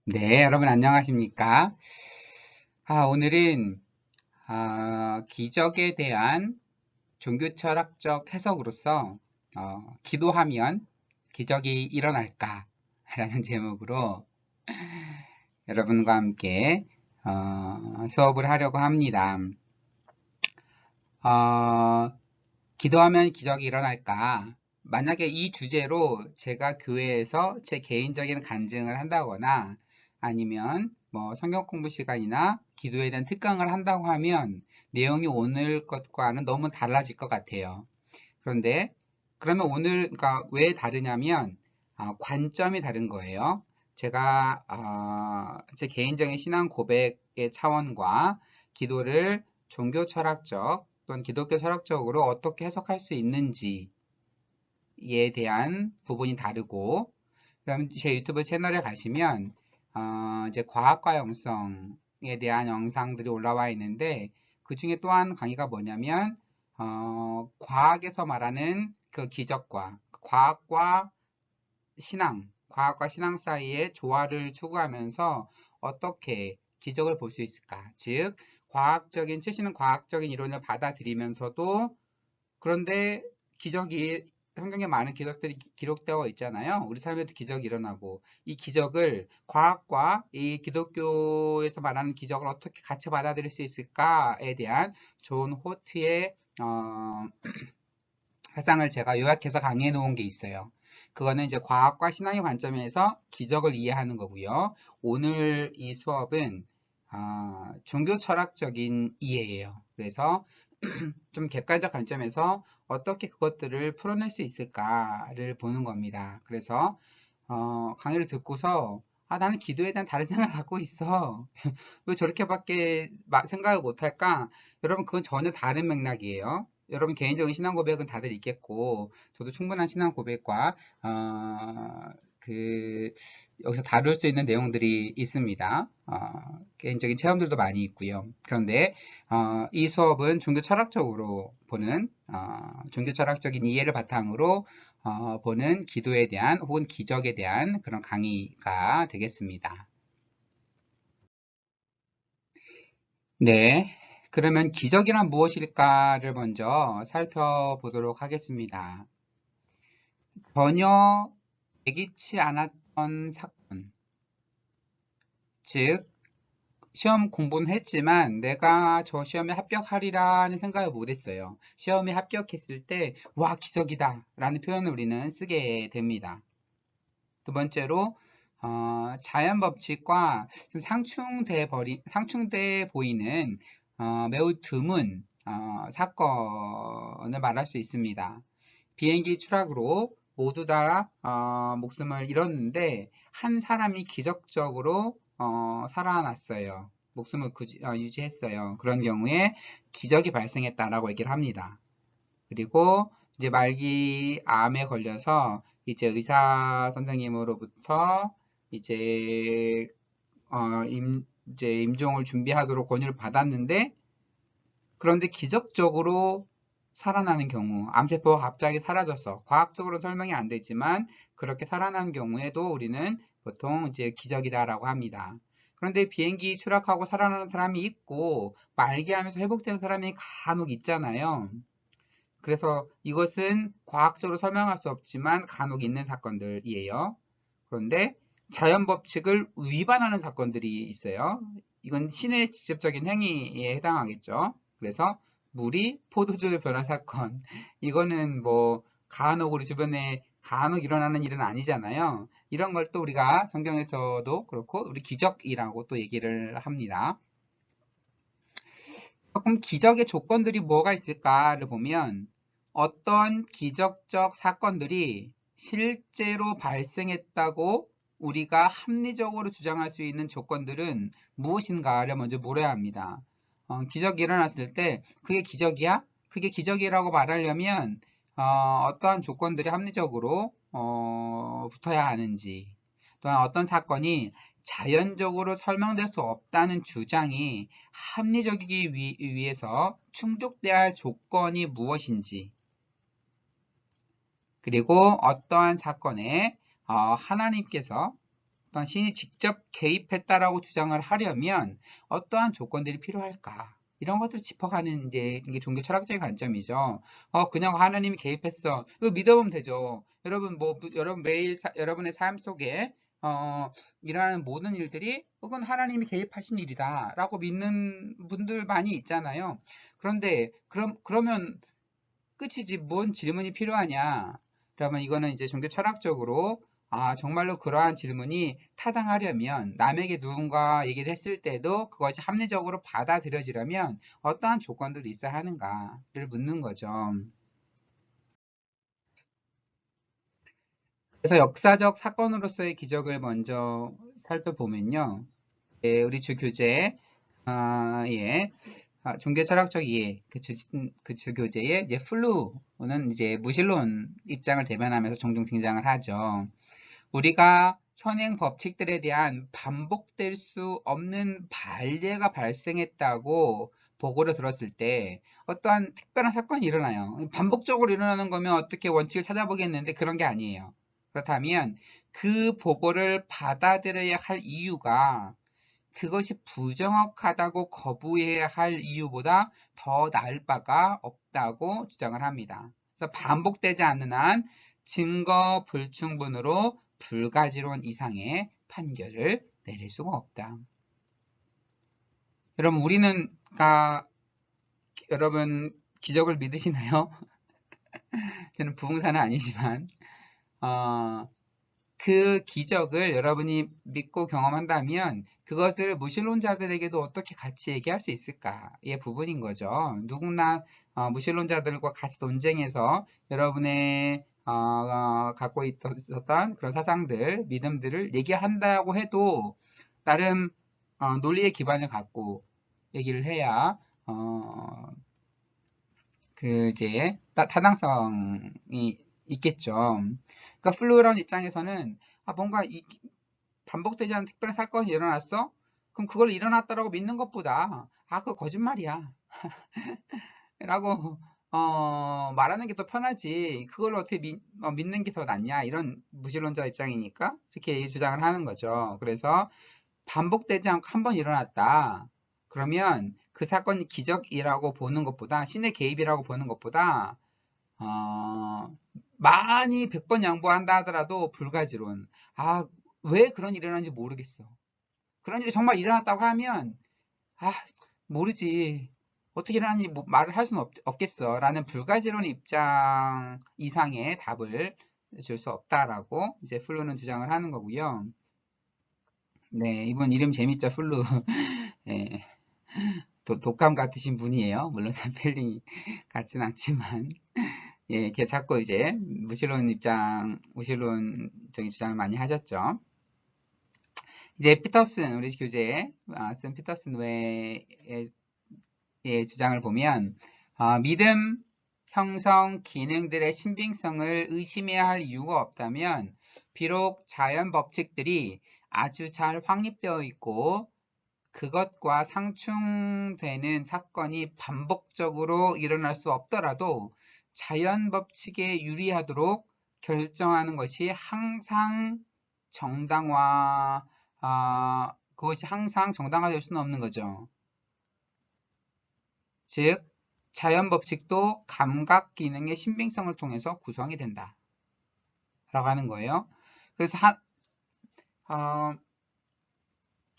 네, 여러분 안녕하십니까? 오늘은 기적에 대한 종교철학적 해석으로서 기도하면 기적이 일어날까? 라는 제목으로 여러분과 함께 수업을 하려고 합니다. 어, 기도하면 기적이 일어날까? 만약에 이 주제로 제가 교회에서 제 개인적인 간증을 한다거나 아니면 뭐 성경 공부 시간이나 기도에 대한 특강을 한다고 하면 내용이 오늘 것과는 너무 달라질 것 같아요. 그런데 그러면 오늘 그러니까 왜 다르냐면 관점이 다른 거예요. 제가 제 개인적인 신앙 고백의 차원과 기도를 종교 철학적 또는 기독교 철학적으로 어떻게 해석할 수 있는지에 대한 부분이 다르고, 그럼 제 유튜브 채널에 가시면 이제 과학과 영성에 대한 영상들이 올라와 있는데, 그 중에 또 한 강의가 뭐냐면 과학에서 말하는 그 기적과 과학과 신앙 사이의 조화를 추구하면서 어떻게 기적을 볼 수 있을까? 즉, 최신은 과학적인 이론을 받아들이면서도 그런데 기적이 성경에 많은 기적들이 기록되어 있잖아요. 우리 삶에도 기적이 일어나고 이 기적을 과학과 이 기독교에서 말하는 기적을 어떻게 같이 받아들일 수 있을까에 대한 존 호트의 사상을 제가 요약해서 강의해 놓은 게 있어요. 그거는 이제 과학과 신앙의 관점에서 기적을 이해하는 거고요. 오늘 이 수업은 종교 철학적인 이해예요. 그래서 좀 객관적 관점에서 어떻게 그것들을 풀어낼 수 있을까를 보는 겁니다. 그래서 강의를 듣고서 나는 기도에 대한 다른 생각을 갖고 있어. 왜 저렇게밖에 생각을 못할까? 여러분, 그건 전혀 다른 맥락이에요. 여러분 개인적인 신앙 고백은 다들 있겠고, 저도 충분한 신앙 고백과 그 여기서 다룰 수 있는 내용들이 있습니다. 개인적인 체험들도 많이 있고요. 그런데 이 수업은 종교 철학적으로 보는 종교 철학적인 이해를 바탕으로 보는 기도에 대한 혹은 기적에 대한 그런 강의가 되겠습니다. 네. 그러면 기적이란 무엇일까를 먼저 살펴보도록 하겠습니다. 전혀 예기치 않았던 사건, 즉, 시험 공부는 했지만 내가 저 시험에 합격하리라는 생각을 못했어요. 시험에 합격했을 때, 와, 기적이다 라는 표현을 우리는 쓰게 됩니다. 두 번째로, 자연 법칙과 좀 상충돼 보이는 매우 드문 사건을 말할 수 있습니다. 비행기 추락으로 모두 다 목숨을 잃었는데 한 사람이 기적적으로 살아났어요. 목숨을 유지했어요. 그런 경우에 기적이 발생했다라고 얘기를 합니다. 그리고 이제 말기 암에 걸려서 이제 의사 선생님으로부터 이제 이제 임종을 준비하도록 권유를 받았는데 그런데 기적적으로 살아나는 경우, 암세포가 갑자기 사라져서 과학적으로 설명이 안 되지만 그렇게 살아나는 경우에도 우리는 보통 이제 기적이다라고 합니다. 그런데 비행기 추락하고 살아나는 사람이 있고 말기암에서 회복되는 사람이 간혹 있잖아요. 그래서 이것은 과학적으로 설명할 수 없지만 간혹 있는 사건들이에요. 그런데 자연 법칙을 위반하는 사건들이 있어요. 이건 신의 직접적인 행위에 해당하겠죠. 그래서 물이 포도주로 변한 사건. 이거는 뭐 간혹 우리 주변에 간혹 일어나는 일은 아니잖아요. 이런 걸 또 우리가 성경에서도 그렇고 우리 기적이라고 또 얘기를 합니다. 그럼 기적의 조건들이 뭐가 있을까를 보면 어떤 기적적 사건들이 실제로 발생했다고 우리가 합리적으로 주장할 수 있는 조건들은 무엇인가를 먼저 물어야 합니다. 기적이 일어났을 때 그게 기적이야? 그게 기적이라고 말하려면 떠한 조건들이 합리적으로 붙어야 하는지, 또한 어떤 사건이 자연적으로 설명될 수 없다는 주장이 합리적이기 위해서 충족돼야 할 조건이 무엇인지, 그리고 어떠한 사건에 하나님께서 어떠한 신이 직접 개입했다라고 주장을 하려면 어떠한 조건들이 필요할까? 이런 것들을 짚어가는 이제 이게 종교 철학적인 관점이죠. 그냥 하나님이 개입했어. 이거 믿어보면 되죠. 여러분 여러분 매일 여러분의 삶 속에 일어나는 모든 일들이 혹은 하나님이 개입하신 일이다라고 믿는 분들 많이 있잖아요. 그런데 그러면 끝이지 뭔 질문이 필요하냐? 그러면 이거는 이제 종교 철학적으로 정말로 그러한 질문이 타당하려면 남에게 누군가 얘기를 했을 때도 그것이 합리적으로 받아들여지려면 어떠한 조건들이 있어야 하는가를 묻는 거죠. 그래서 역사적 사건으로서의 기적을 먼저 살펴보면요. 우리 주 교재 예, 종교 철학적 이해, 그 주 교재의 이제 플루는 이제 무신론 입장을 대변하면서 종종 등장을 하죠. 우리가 현행 법칙들에 대한 반복될 수 없는 발재가 발생했다고 보고를 들었을 때 어떠한 특별한 사건이 일어나요. 반복적으로 일어나는 거면 어떻게 원칙을 찾아보겠는데 그런 게 아니에요. 그렇다면 그 보고를 받아들여야 할 이유가 그것이 부정확하다고 거부해야 할 이유보다 더 나을 바가 없다고 주장을 합니다. 그래서 반복되지 않는 한 증거 불충분으로 불가지론 이상의 판결을 내릴 수가 없다. 여러분, 여러분, 기적을 믿으시나요? 저는 부흥사는 아니지만, 어, 그 기적을 여러분이 믿고 경험한다면 그것을 무신론자들에게도 어떻게 같이 얘기할 수 있을까의 부분인 거죠. 누구나 무신론자들과 같이 논쟁해서 여러분의 갖고 있었던 그런 사상들, 믿음들을 얘기한다고 해도 나름 논리의 기반을 갖고 얘기를 해야 그 이제 타당성이 있겠죠. 그러니까 플루런 입장에서는 뭔가 반복되지 않은 특별한 사건이 일어났어? 그럼 그걸 일어났다라고 믿는 것보다 그거 거짓말이야 라고 말하는 게 더 편하지 그걸 어떻게 믿는 게 더 낫냐 이런 무신론자 입장이니까 이렇게 주장을 하는 거죠. 그래서 반복되지 않고 한 번 일어났다. 그러면 그 사건이 기적이라고 보는 것보다 신의 개입이라고 보는 것보다 많이 100번 양보한다 하더라도 불가지론. 왜 그런 일이 일어나는지 모르겠어. 그런 일이 정말 일어났다고 하면 아, 모르지. 어떻게 일어났는지 말을 할 수는 없겠어. 라는 불가지론 입장 이상의 답을 줄 수 없다라고 이제 플루는 주장을 하는 거고요. 네, 이분 이름 재밌죠, 플루. 예, 독감 같으신 분이에요. 물론 스펠링이 같진 않지만. 예, 걔 자꾸 이제 무신론적인 주장을 많이 하셨죠. 이제 피터슨, 우리 교재에 쓴 피터슨 외의 주장을 보면, 믿음, 형성, 기능들의 신빙성을 의심해야 할 이유가 없다면, 비록 자연 법칙들이 아주 잘 확립되어 있고, 그것과 상충되는 사건이 반복적으로 일어날 수 없더라도 자연 법칙에 유리하도록 결정하는 것이 항상 그것이 항상 정당화될 수는 없는 거죠. 즉, 자연 법칙도 감각 기능의 신빙성을 통해서 구성이 된다. 라고 하는 거예요. 그래서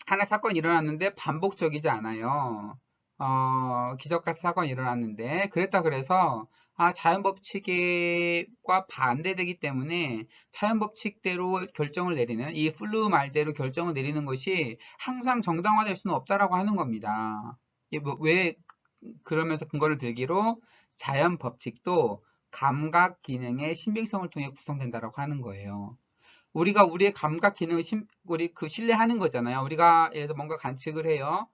하나 사건이 일어났는데 반복적이지 않아요. 기적 같은 사건이 일어났는데 그랬다 그래서 자연 법칙과 반대되기 때문에 자연 법칙대로 결정을 내리는 이 플루 말대로 결정을 내리는 것이 항상 정당화될 수는 없다라고 하는 겁니다. 왜 그러면서 근거를 들기로 자연 법칙도 감각 기능의 신빙성을 통해 구성된다라고 하는 거예요. 우리가 우리의 감각 기능을 우리 신뢰하는 거잖아요. 우리가 예를 들어 뭔가 관측을 해요.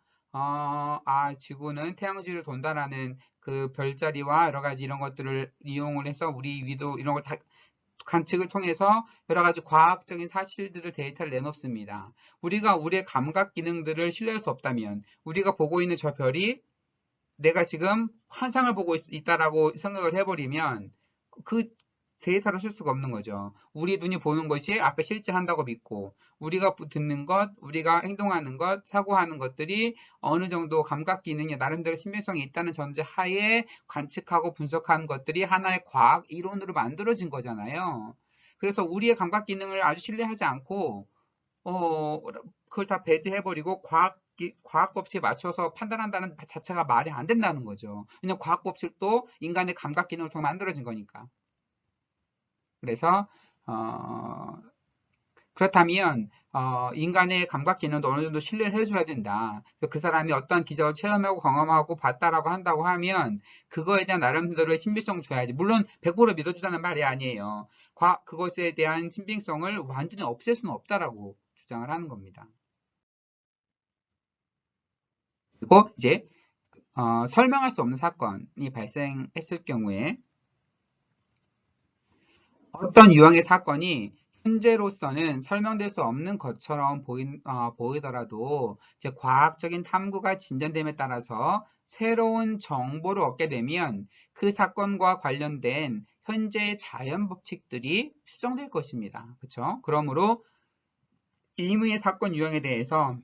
지구는 태양주위를 돈다라는 그 별자리와 여러 가지 이런 것들을 이용을 해서 우리 위도 이런 걸 다 관측을 통해서 여러 가지 과학적인 사실들을 데이터를 내놓습니다. 우리가 우리의 감각 기능들을 신뢰할 수 없다면 우리가 보고 있는 저 별이 내가 지금 환상을 보고 있다라고 생각을 해버리면 그 데이터로 쓸 수가 없는 거죠. 우리 눈이 보는 것이 앞에 실제한다고 믿고 우리가 듣는 것, 우리가 행동하는 것, 사고하는 것들이 어느 정도 감각 기능이 나름대로 신빙성이 있다는 전제 하에 관측하고 분석하는 것들이 하나의 과학 이론으로 만들어진 거잖아요. 그래서 우리의 감각 기능을 아주 신뢰하지 않고 그걸 다 배제해버리고 과학 법칙에 맞춰서 판단한다는 자체가 말이 안 된다는 거죠. 왜냐면 과학 법칙도 인간의 감각 기능을 통해 만들어진 거니까. 그래서 그렇다면 인간의 감각 기능도 어느 정도 신뢰를 해줘야 된다. 그래서 그 사람이 어떤 기적을 체험하고 경험하고 봤다라고 한다고 하면 그거에 대한 나름대로의 신빙성 줘야지. 물론 100% 믿어주자는 말이 아니에요. 그것에 대한 신빙성을 완전히 없앨 수는 없다라고 주장을 하는 겁니다. 그리고 이제 설명할 수 없는 사건이 발생했을 경우에 어떤 유형의 사건이 현재로서는 설명될 수 없는 것처럼 보이더라도 이제 과학적인 탐구가 진전됨에 따라서 새로운 정보를 얻게 되면 그 사건과 관련된 현재의 자연 법칙들이 수정될 것입니다. 그렇죠? 그러므로 임의의 사건 유형에 대해서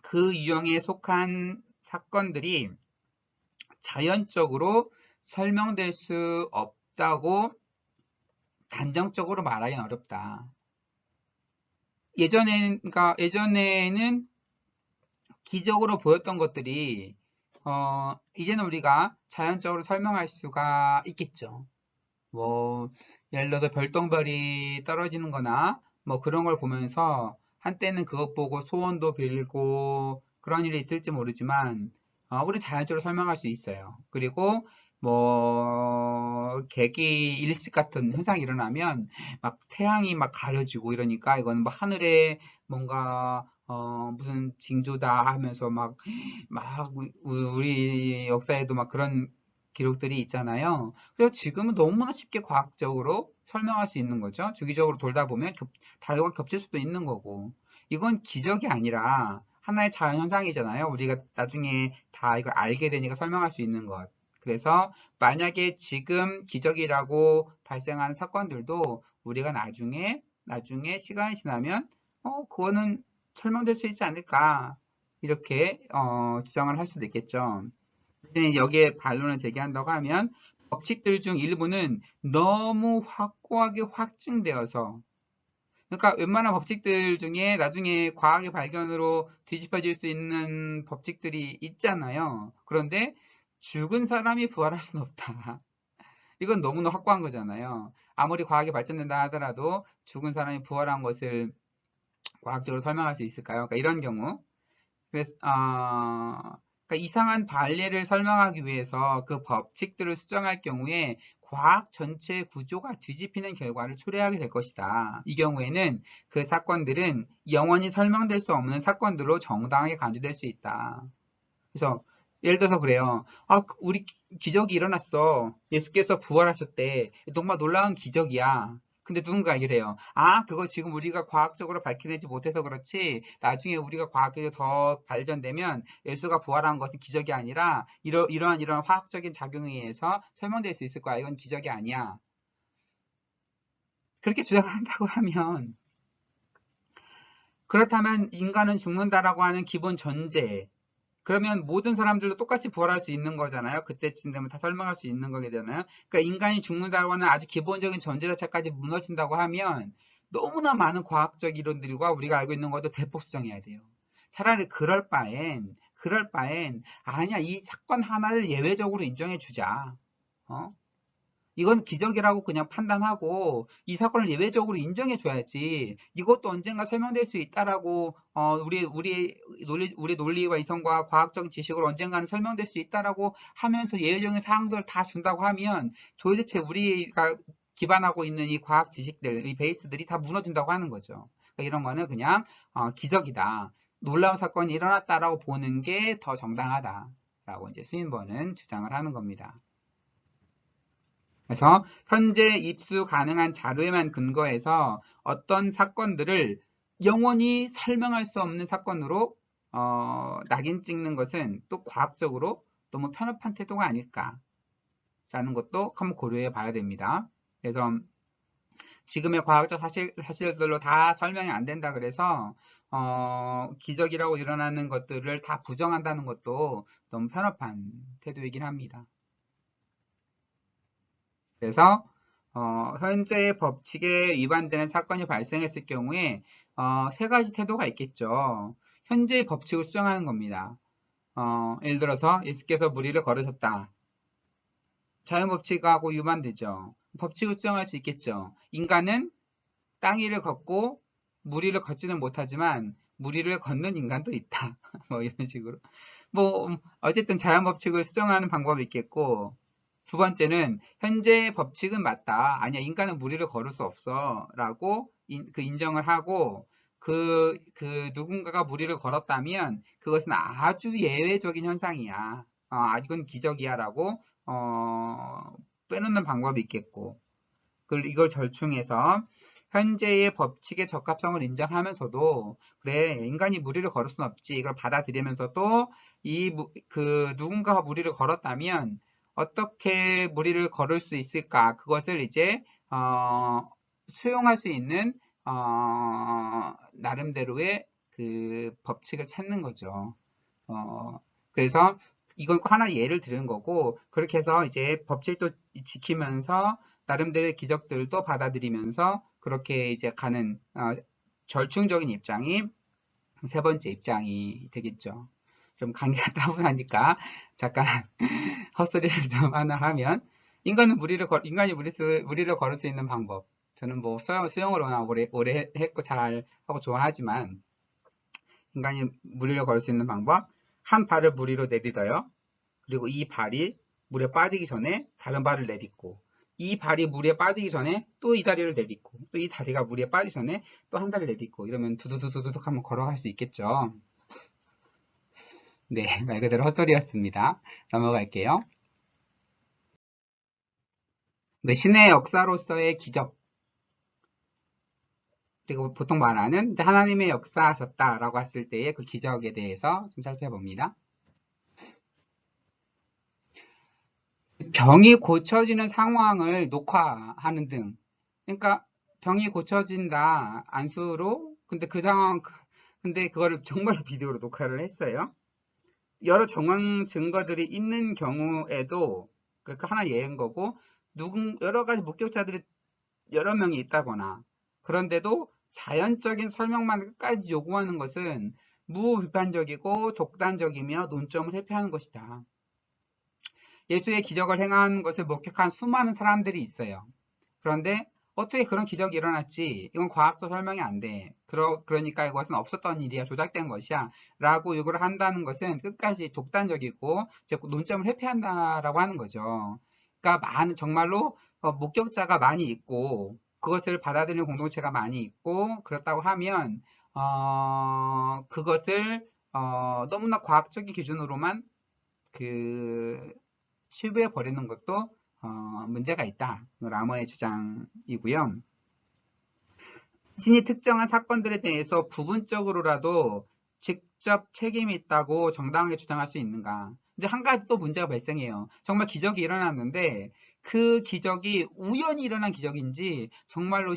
그 유형에 속한 사건들이 자연적으로 설명될 수 없다고 단정적으로 말하기는 어렵다. 예전에는 기적으로 보였던 것들이 이제는 우리가 자연적으로 설명할 수가 있겠죠. 뭐 예를 들어서 별똥별이 떨어지는 거나 뭐 그런 걸 보면서 한때는 그것 보고 소원도 빌고 그런 일이 있을지 모르지만 우리 자연적으로 설명할 수 있어요. 그리고 뭐 개기 일식 같은 현상이 일어나면 막 태양이 막 가려지고 이러니까 이건 뭐 하늘에 뭔가 무슨 징조다 하면서 막 우리 역사에도 막 그런 기록들이 있잖아요. 그래서 지금은 너무나 쉽게 과학적으로 설명할 수 있는 거죠. 주기적으로 돌다 보면 달과 겹칠 수도 있는 거고. 이건 기적이 아니라 하나의 자연현상이잖아요. 우리가 나중에 다 이걸 알게 되니까 설명할 수 있는 것. 그래서 만약에 지금 기적이라고 발생하는 사건들도 우리가 나중에 시간이 지나면 그거는 설명될 수 있지 않을까 이렇게 주장을 할 수도 있겠죠. 여기에 반론을 제기한다고 하면 법칙들 중 일부는 너무 확고하게 확증되어서 그러니까 웬만한 법칙들 중에 나중에 과학의 발견으로 뒤집어질 수 있는 법칙들이 있잖아요. 그런데 죽은 사람이 부활할 수는 없다. 이건 너무나 확고한 거잖아요. 아무리 과학이 발전된다 하더라도 죽은 사람이 부활한 것을 과학적으로 설명할 수 있을까요? 그러니까 이런 경우. 그래서, 그러니까 이상한 발례를 설명하기 위해서 그 법칙들을 수정할 경우에 과학 전체 구조가 뒤집히는 결과를 초래하게 될 것이다. 이 경우에는 그 사건들은 영원히 설명될 수 없는 사건들로 정당하게 간주될 수 있다. 그래서 예를 들어서 그래요. 우리 기적이 일어났어. 예수께서 부활하셨대. 정말 놀라운 기적이야. 근데 누군가 얘기를 해요. 그거 지금 우리가 과학적으로 밝혀내지 못해서 그렇지. 나중에 우리가 과학적으로 더 발전되면 예수가 부활한 것은 기적이 아니라 이러한 화학적인 작용에 의해서 설명될 수 있을 거야. 이건 기적이 아니야. 그렇게 주장한다고 하면 그렇다면 인간은 죽는다라고 하는 기본 전제 그러면 모든 사람들도 똑같이 부활할 수 있는 거잖아요. 그때쯤 되면 다 설명할 수 있는 거게 되잖아요. 그러니까 인간이 죽는다고 하는 아주 기본적인 전제 자체까지 무너진다고 하면 너무나 많은 과학적 이론들과 우리가 알고 있는 것도 대폭 수정해야 돼요. 차라리 그럴 바엔 아니야 이 사건 하나를 예외적으로 인정해 주자. 어? 이건 기적이라고 그냥 판단하고 이 사건을 예외적으로 인정해 줘야지. 이것도 언젠가 설명될 수 있다라고 우리 논리와 이성과 과학적인 지식으로 언젠가는 설명될 수 있다라고 하면서 예외적인 사항들을 다 준다고 하면 도대체 우리가 기반하고 있는 이 과학 지식들, 이 베이스들이 다 무너진다고 하는 거죠. 그러니까 이런 거는 그냥 기적이다. 놀라운 사건이 일어났다라고 보는 게 더 정당하다라고 이제 스윈버는 주장을 하는 겁니다. 그래서 현재 입수 가능한 자료에만 근거해서 어떤 사건들을 영원히 설명할 수 없는 사건으로 낙인 찍는 것은 또 과학적으로 너무 편협한 태도가 아닐까라는 것도 한번 고려해 봐야 됩니다. 그래서 지금의 과학적 사실들로 다 설명이 안 된다 그래서 기적이라고 일어나는 것들을 다 부정한다는 것도 너무 편협한 태도이긴 합니다. 그래서 현재의 법칙에 위반되는 사건이 발생했을 경우에 세 가지 태도가 있겠죠. 현재의 법칙을 수정하는 겁니다. 예를 들어서 예수께서 무리를 걸으셨다. 자연법칙하고 위반되죠. 법칙을 수정할 수 있겠죠. 인간은 땅 위를 걷고 무리를 걷지는 못하지만 무리를 걷는 인간도 있다. 뭐 이런 식으로. 뭐 어쨌든 자연법칙을 수정하는 방법이 있겠고, 두 번째는 현재 법칙은 맞다. 아니야, 인간은 무리를 걸을 수 없어. 라고 인정을 하고 그 누군가가 무리를 걸었다면 그것은 아주 예외적인 현상이야. 이건 기적이야 라고 빼놓는 방법이 있겠고, 이걸 절충해서 현재의 법칙의 적합성을 인정하면서도 그래, 인간이 무리를 걸을 수는 없지, 이걸 받아들이면서도 누군가가 무리를 걸었다면 어떻게 무리를 걸을 수 있을까, 그것을 이제 수용할 수 있는 나름대로의 그 법칙을 찾는 거죠. 그래서 이건 하나 예를 들은 거고, 그렇게 해서 이제 법칙도 지키면서 나름대로의 기적들도 받아들이면서 그렇게 이제 가는 절충적인 입장이 세 번째 입장이 되겠죠. 좀 관계가 따분하니까 잠깐 헛소리를 좀 하나 하면, 인간이 무리를 걸을 수 있는 방법. 저는 뭐 수영을 워낙 오래 했고 잘 하고 좋아하지만, 인간이 무리를 걸을 수 있는 방법, 한 발을 무리로 내딛어요. 그리고 이 발이 물에 빠지기 전에 다른 발을 내딛고, 이 발이 물에 빠지기 전에 또 이 다리를 내딛고, 또 이 다리가 물에 빠지기 전에 또 한 다리를 내딛고, 이러면 두두두두둑 하면 걸어갈 수 있겠죠. 네, 말 그대로 헛소리였습니다. 넘어갈게요. 네, 신의 역사로서의 기적. 그리고 보통 말하는 하나님의 역사하셨다라고 했을 때의 그 기적에 대해서 좀 살펴봅니다. 병이 고쳐지는 상황을 녹화하는 등. 그러니까 병이 고쳐진다 안수로. 근데 근데 그거를 정말 비디오로 녹화를 했어요. 여러 정황 증거들이 있는 경우에도 그 하나 예인 거고, 여러 가지 목격자들이 여러 명이 있다거나, 그런데도 자연적인 설명만 끝까지 요구하는 것은 무비판적이고 독단적이며 논점을 회피하는 것이다. 예수의 기적을 행한 것을 목격한 수많은 사람들이 있어요. 그런데 어떻게 그런 기적이 일어났지? 이건 과학적 설명이 안 돼. 그러니까 이것은 없었던 일이야. 조작된 것이야. 라고 요구를 한다는 것은 끝까지 독단적이고 논점을 회피한다라고 하는 거죠. 그러니까 정말로 목격자가 많이 있고 그것을 받아들이는 공동체가 많이 있고 그렇다고 하면 그것을 너무나 과학적인 기준으로만 치부해 버리는 것도 문제가 있다. 라머의 주장이고요. 신이 특정한 사건들에 대해서 부분적으로라도 직접 책임이 있다고 정당하게 주장할 수 있는가? 근데 한 가지 또 문제가 발생해요. 정말 기적이 일어났는데 그 기적이 우연히 일어난 기적인지 정말로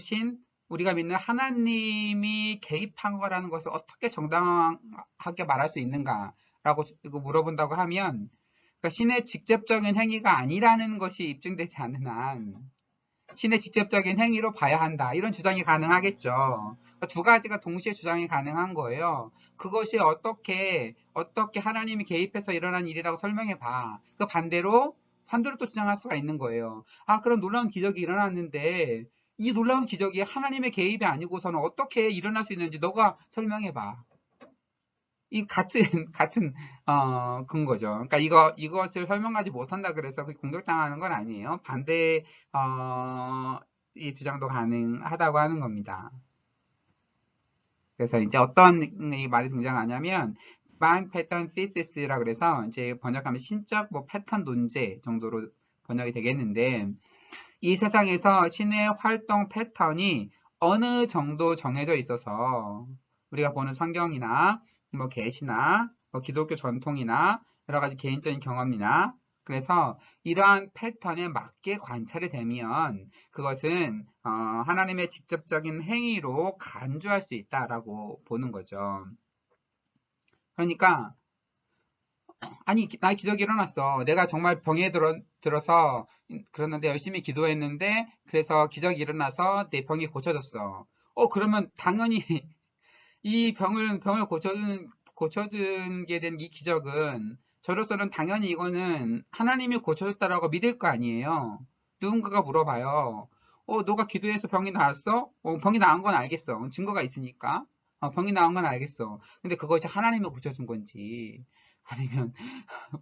우리가 믿는 하나님이 개입한 거라는 것을 어떻게 정당하게 말할 수 있는가라고 물어본다고 하면, 그러니까 신의 직접적인 행위가 아니라는 것이 입증되지 않는 한 신의 직접적인 행위로 봐야 한다. 이런 주장이 가능하겠죠. 그러니까 두 가지가 동시에 주장이 가능한 거예요. 그것이 어떻게 하나님이 개입해서 일어난 일이라고 설명해 봐. 그 반대로 또 주장할 수가 있는 거예요. 그런 놀라운 기적이 일어났는데 이 놀라운 기적이 하나님의 개입이 아니고서는 어떻게 일어날 수 있는지 너가 설명해 봐. 이 같은 근거죠. 그러니까 이것을 설명하지 못한다 그래서 공격당하는 건 아니에요. 반대 이 주장도 가능하다고 하는 겁니다. 그래서 이제 어떤 이 말이 등장하냐면 Mind Pattern Thesis라 그래서 이제 번역하면 신적 패턴 논제 정도로 번역이 되겠는데, 이 세상에서 신의 활동 패턴이 어느 정도 정해져 있어서 우리가 보는 성경이나 계시나 기독교 전통이나 여러 가지 개인적인 경험이나 그래서 이러한 패턴에 맞게 관찰이 되면 그것은 하나님의 직접적인 행위로 간주할 수 있다라고 보는 거죠. 그러니까 아니 나 기적이 일어났어. 내가 정말 병에 들어서 그랬는데 열심히 기도했는데 그래서 기적이 일어나서 내 병이 고쳐졌어. 그러면 당연히 이 병을 고쳐주게 된 이 기적은 저로서는 당연히 이거는 하나님이 고쳐줬다라고 믿을 거 아니에요. 누군가가 물어봐요. 너가 기도해서 병이 나았어? 병이 나은 건 알겠어. 증거가 있으니까. 병이 나은 건 알겠어. 근데 그것이 하나님이 고쳐준 건지, 아니면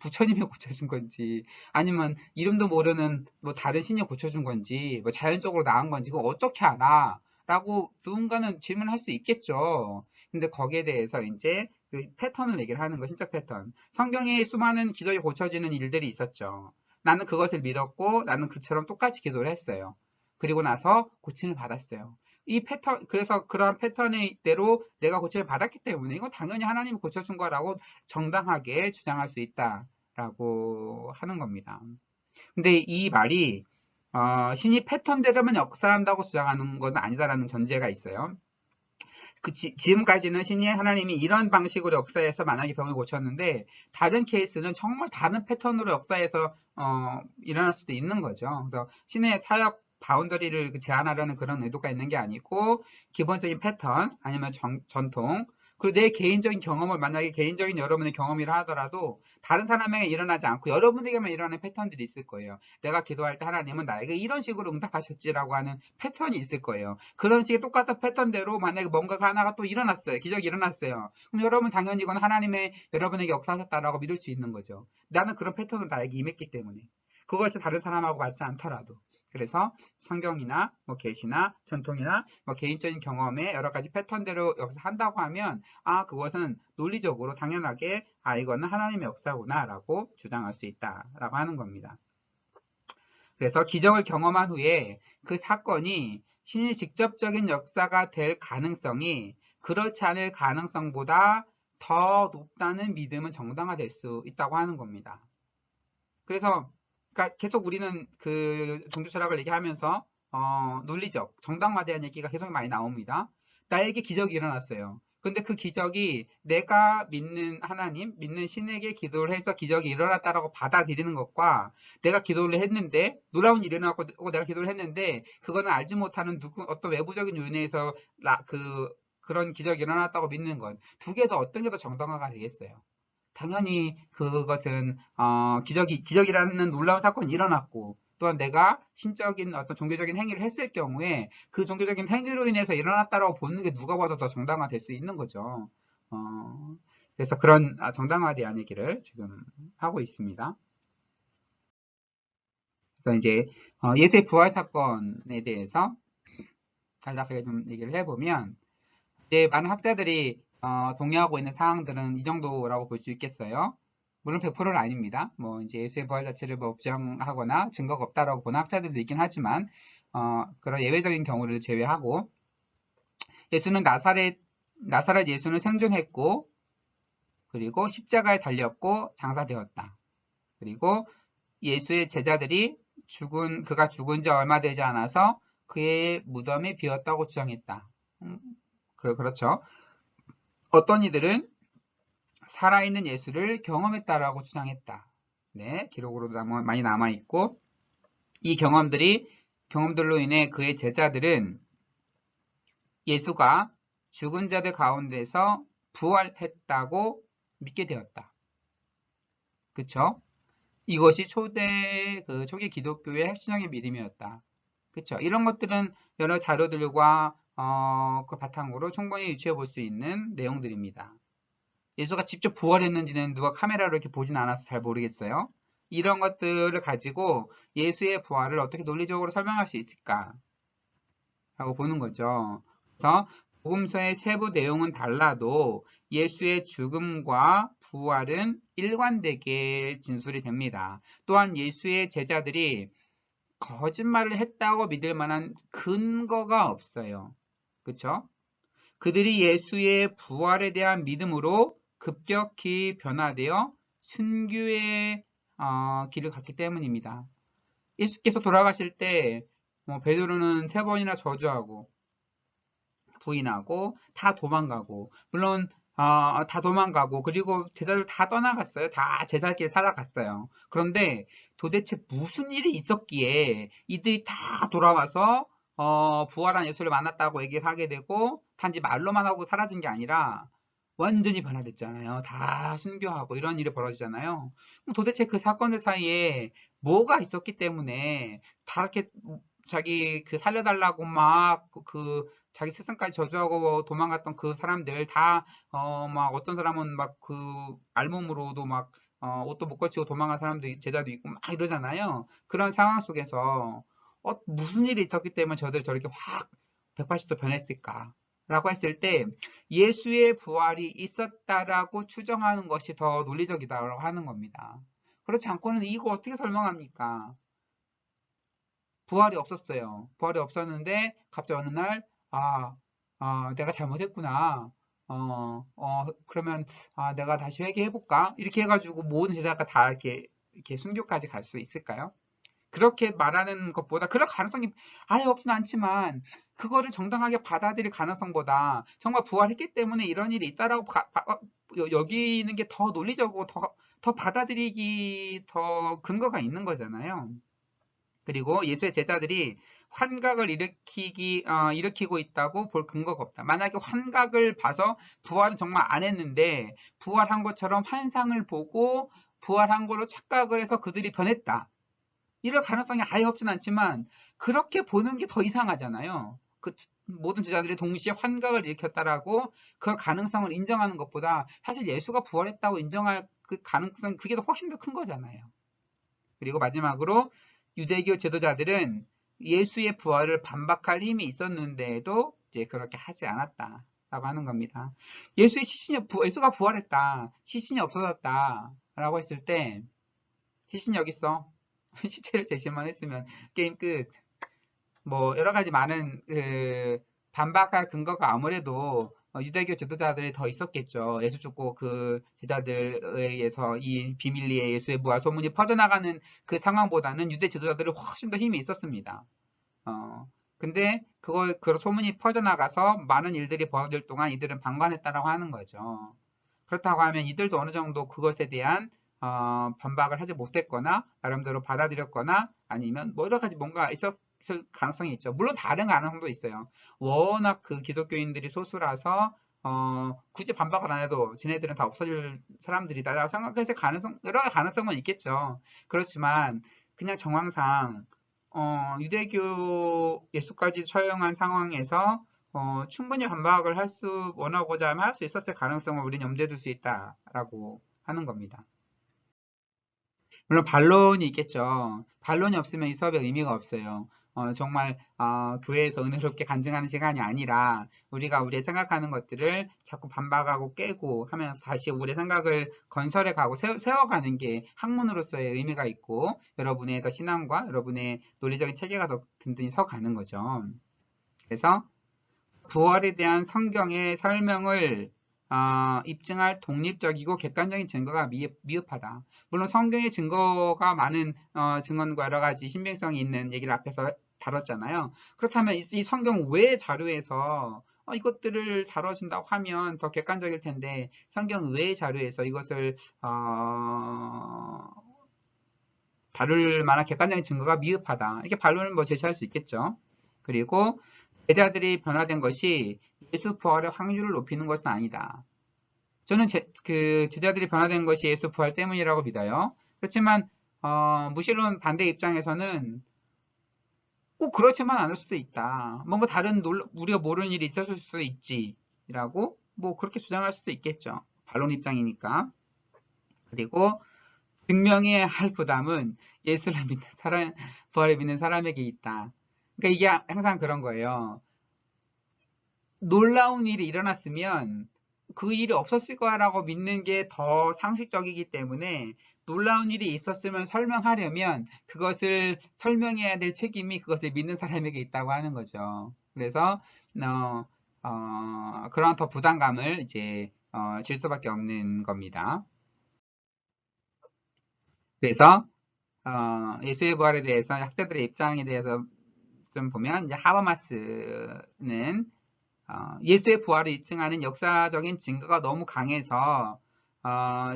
부처님이 고쳐준 건지, 아니면 이름도 모르는 뭐 다른 신이 고쳐준 건지, 뭐 자연적으로 나은 건지, 그거 어떻게 알아? 라고 누군가는 질문할 수 있겠죠. 근데 거기에 대해서 이제 그 패턴을 얘기를 하는 거, 신적 패턴. 성경에 수많은 기적이 고쳐지는 일들이 있었죠. 나는 그것을 믿었고, 나는 그처럼 똑같이 기도를 했어요. 그리고 나서 고침을 받았어요. 이 패턴, 그래서 그러한 패턴의 대로 내가 고침을 받았기 때문에 이건 당연히 하나님이 고쳐준 거라고 정당하게 주장할 수 있다라고 하는 겁니다. 근데 이 말이 신이 패턴대로만 역사한다고 주장하는 건 아니다라는 전제가 있어요. 지금까지는 신이 하나님이 이런 방식으로 역사해서 만약에 병을 고쳤는데 다른 케이스는 정말 다른 패턴으로 역사해서 일어날 수도 있는 거죠. 그래서 신의 사역 바운더리를 제한하려는 그런 의도가 있는 게 아니고 기본적인 패턴 아니면 전통 그리고 내 개인적인 경험을 만약에 개인적인 여러분의 경험이라 하더라도 다른 사람에게 일어나지 않고 여러분에게만 일어나는 패턴들이 있을 거예요. 내가 기도할 때 하나님은 나에게 이런 식으로 응답하셨지라고 하는 패턴이 있을 거예요. 그런 식의 똑같은 패턴대로 만약에 뭔가가 하나가 또 일어났어요. 기적이 일어났어요. 그럼 여러분 당연히 이건 하나님의 여러분에게 역사하셨다라고 믿을 수 있는 거죠. 나는 그런 패턴을 나에게 임했기 때문에. 그것이 다른 사람하고 맞지 않더라도. 그래서 성경이나 뭐 계시나 전통이나 뭐 개인적인 경험에 여러 가지 패턴대로 역사한다고 하면 그것은 논리적으로 당연하게 이거는 하나님의 역사구나라고 주장할 수 있다라고 하는 겁니다. 그래서 기적을 경험한 후에 그 사건이 신이 직접적인 역사가 될 가능성이 그렇지 않을 가능성보다 더 높다는 믿음은 정당화될 수 있다고 하는 겁니다. 그래서 그러니까 계속 우리는 그 종교 철학을 얘기하면서 논리적, 정당화대한 얘기가 계속 많이 나옵니다. 나에게 기적이 일어났어요. 근데 그 기적이 내가 믿는 하나님, 믿는 신에게 기도를 해서 기적이 일어났다라고 받아들이는 것과 내가 기도를 했는데 놀라운 일이 일어났고 내가 기도를 했는데 그거는 알지 못하는 어떤 외부적인 요인에서 그런 기적이 일어났다고 믿는 것. 두 개 더 어떤 게 더 정당화가 되겠어요? 당연히 그것은 기적이라는 놀라운 사건이 일어났고 또한 내가 신적인 어떤 종교적인 행위를 했을 경우에 그 종교적인 행위로 인해서 일어났다라고 보는 게 누가 봐도 더 정당화될 수 있는 거죠. 그래서 그런 정당화에 대한 얘기를 지금 하고 있습니다. 그래서 이제 예수의 부활 사건에 대해서 간략하게 좀 얘기를 해보면 이제 많은 학자들이 동의하고 있는 사항들은 이 정도라고 볼 수 있겠어요. 물론 100%는 아닙니다. 뭐 이제 예수의 부활 자체를 뭐 부정하거나 증거가 없다라고 보는 학자들도 있긴 하지만 그런 예외적인 경우를 제외하고 예수는 나사렛 예수는 생존했고 그리고 십자가에 달렸고 장사되었다. 그리고 예수의 제자들이 그가 죽은 지 얼마 되지 않아서 그의 무덤이 비었다고 주장했다. 그렇죠. 어떤 이들은 살아있는 예수를 경험했다라고 주장했다. 네, 기록으로 많이 남아있고 이 경험들로 인해 그의 제자들은 예수가 죽은 자들 가운데서 부활했다고 믿게 되었다. 그쵸? 이것이 초기 기독교의 핵심적인 믿음이었다. 그쵸? 이런 것들은 여러 자료들과 그 바탕으로 충분히 유추해 볼 수 있는 내용들입니다. 예수가 직접 부활했는지는 누가 카메라로 이렇게 보진 않아서 잘 모르겠어요. 이런 것들을 가지고 예수의 부활을 어떻게 논리적으로 설명할 수 있을까 하고 보는 거죠. 그래서 복음서의 세부 내용은 달라도 예수의 죽음과 부활은 일관되게 진술이 됩니다. 또한 예수의 제자들이 거짓말을 했다고 믿을 만한 근거가 없어요. 그렇죠? 그들이 예수의 부활에 대한 믿음으로 급격히 변화되어 순교의 길을 갔기 때문입니다. 예수께서 돌아가실 때 베드로는 3번이나 저주하고 부인하고 다 도망가고 물론 다 도망가고 그리고 제자들 다 떠나갔어요. 다 제자끼리 살아갔어요. 그런데 도대체 무슨 일이 있었기에 이들이 다 돌아와서 부활한 예수를 만났다고 얘기를 하게 되고 단지 말로만 하고 사라진 게 아니라 완전히 변화됐잖아요. 다 순교하고 이런 일이 벌어지잖아요. 그럼 도대체 그 사건들 사이에 뭐가 있었기 때문에 다 이렇게 자기 그 살려달라고 막 자기 스승까지 저주하고 도망갔던 그 사람들 다 막 어떤 사람은 막 그 알몸으로도 막 옷도 못 걸치고 도망간 사람도 제자도 있고 막 이러잖아요. 그런 상황 속에서 무슨 일이 있었기 때문에 저들이 저렇게 확 180도 변했을까? 라고 했을 때 예수의 부활이 있었다라고 추정하는 것이 더 논리적이다라고 하는 겁니다. 그렇지 않고는 이거 어떻게 설명합니까? 부활이 없었어요. 부활이 없었는데 갑자기 어느 날 내가 잘못했구나. 그러면 내가 다시 회개해볼까? 이렇게 해가지고 모든 제자가 다 이렇게 순교까지 갈 수 있을까요? 그렇게 말하는 것보다 그럴 가능성이 아예 없진 않지만 그거를 정당하게 받아들일 가능성보다 정말 부활했기 때문에 이런 일이 있다라고 여기는 게 더 논리적이고 더 받아들이기 더 근거가 있는 거잖아요. 그리고 예수의 제자들이 환각을 일으키고 있다고 볼 근거가 없다. 만약에 환각을 봐서 부활은 정말 안 했는데 부활한 것처럼 환상을 보고 부활한 걸로 착각을 해서 그들이 변했다. 이럴 가능성이 아예 없진 않지만 그렇게 보는 게 더 이상하잖아요. 그 모든 제자들이 동시에 환각을 일으켰다라고 그 가능성을 인정하는 것보다 사실 예수가 부활했다고 인정할 그 가능성 그게 더 훨씬 더 큰 거잖아요. 그리고 마지막으로 유대교 지도자들은 예수의 부활을 반박할 힘이 있었는데도 이제 그렇게 하지 않았다라고 하는 겁니다. 예수가 부활했다, 시신이 없어졌다 라고 했을 때 시신이 여기 있어. 시체를 제시만 했으면 게임 끝. 뭐 여러 가지 많은 반박할 근거가 아무래도 유대교 지도자들이 더 있었겠죠. 예수 죽고 그 제자들에 의해서 이 비밀리에 예수의 부활 소문이 퍼져나가는 그 상황보다는 유대 지도자들이 훨씬 더 힘이 있었습니다. 근데 그 소문이 퍼져나가서 많은 일들이 벌어질 동안 이들은 방관했다라고 하는 거죠. 그렇다고 하면 이들도 어느 정도 그것에 대한 반박을 하지 못했거나 나름대로 받아들였거나 아니면 뭐 여러 가지 뭔가 있었을 가능성이 있죠. 물론 다른 가능성도 있어요. 워낙 그 기독교인들이 소수라서 굳이 반박을 안 해도 쟤네들은 다 없어질 사람들이다라고 생각해서 여러 가능성은 있겠죠. 그렇지만 그냥 정황상 유대교 예수까지 처형한 상황에서 충분히 반박을 원하고자 하면 할 수 있었을 가능성을 우리는 염두에 둘 수 있다라고 하는 겁니다. 물론 반론이 있겠죠. 반론이 없으면 이 수업에 의미가 없어요. 정말 교회에서 은혜롭게 간증하는 시간이 아니라 우리가 우리의 생각하는 것들을 자꾸 반박하고 깨고 하면서 다시 우리의 생각을 건설해 가고 세워가는 게 학문으로서의 의미가 있고 여러분의 더 신앙과 여러분의 논리적인 체계가 더 든든히 서가는 거죠. 그래서 부활에 대한 성경의 설명을 입증할 독립적이고 객관적인 증거가 미흡하다. 물론 성경의 증거가 많은 증언과 여러 가지 신빙성이 있는 얘기를 앞에서 다뤘잖아요. 그렇다면 이 성경 외의 자료에서 이것들을 다뤄준다고 하면 더 객관적일 텐데 성경 외의 자료에서 이것을 다룰 만한 객관적인 증거가 미흡하다. 이렇게 반론을 뭐 제시할 수 있겠죠. 그리고 제자들이 변화된 것이 예수 부활의 확률을 높이는 것은 아니다. 저는 그 제자들이 변화된 것이 예수 부활 때문이라고 믿어요. 그렇지만 무신론 반대 입장에서는 꼭 그렇지만 않을 수도 있다. 뭔가 다른 우리가 모르는 일이 있었을 수도 있지라고 뭐 그렇게 주장할 수도 있겠죠. 반론 입장이니까. 그리고 증명해야 할 부담은 예수를 믿는 사람, 부활을 믿는 사람에게 있다. 그러니까 이게 항상 그런 거예요. 놀라운 일이 일어났으면 그 일이 없었을 거라고 믿는 게 더 상식적이기 때문에 놀라운 일이 있었으면 설명하려면 그것을 설명해야 될 책임이 그것을 믿는 사람에게 있다고 하는 거죠. 그래서 그런 더 부담감을 이제 질 수밖에 없는 겁니다. 그래서 예수의 부활에 대해서 학자들의 입장에 대해서 좀 보면 이제 하버마스는 예수의 부활을 입증하는 역사적인 증거가 너무 강해서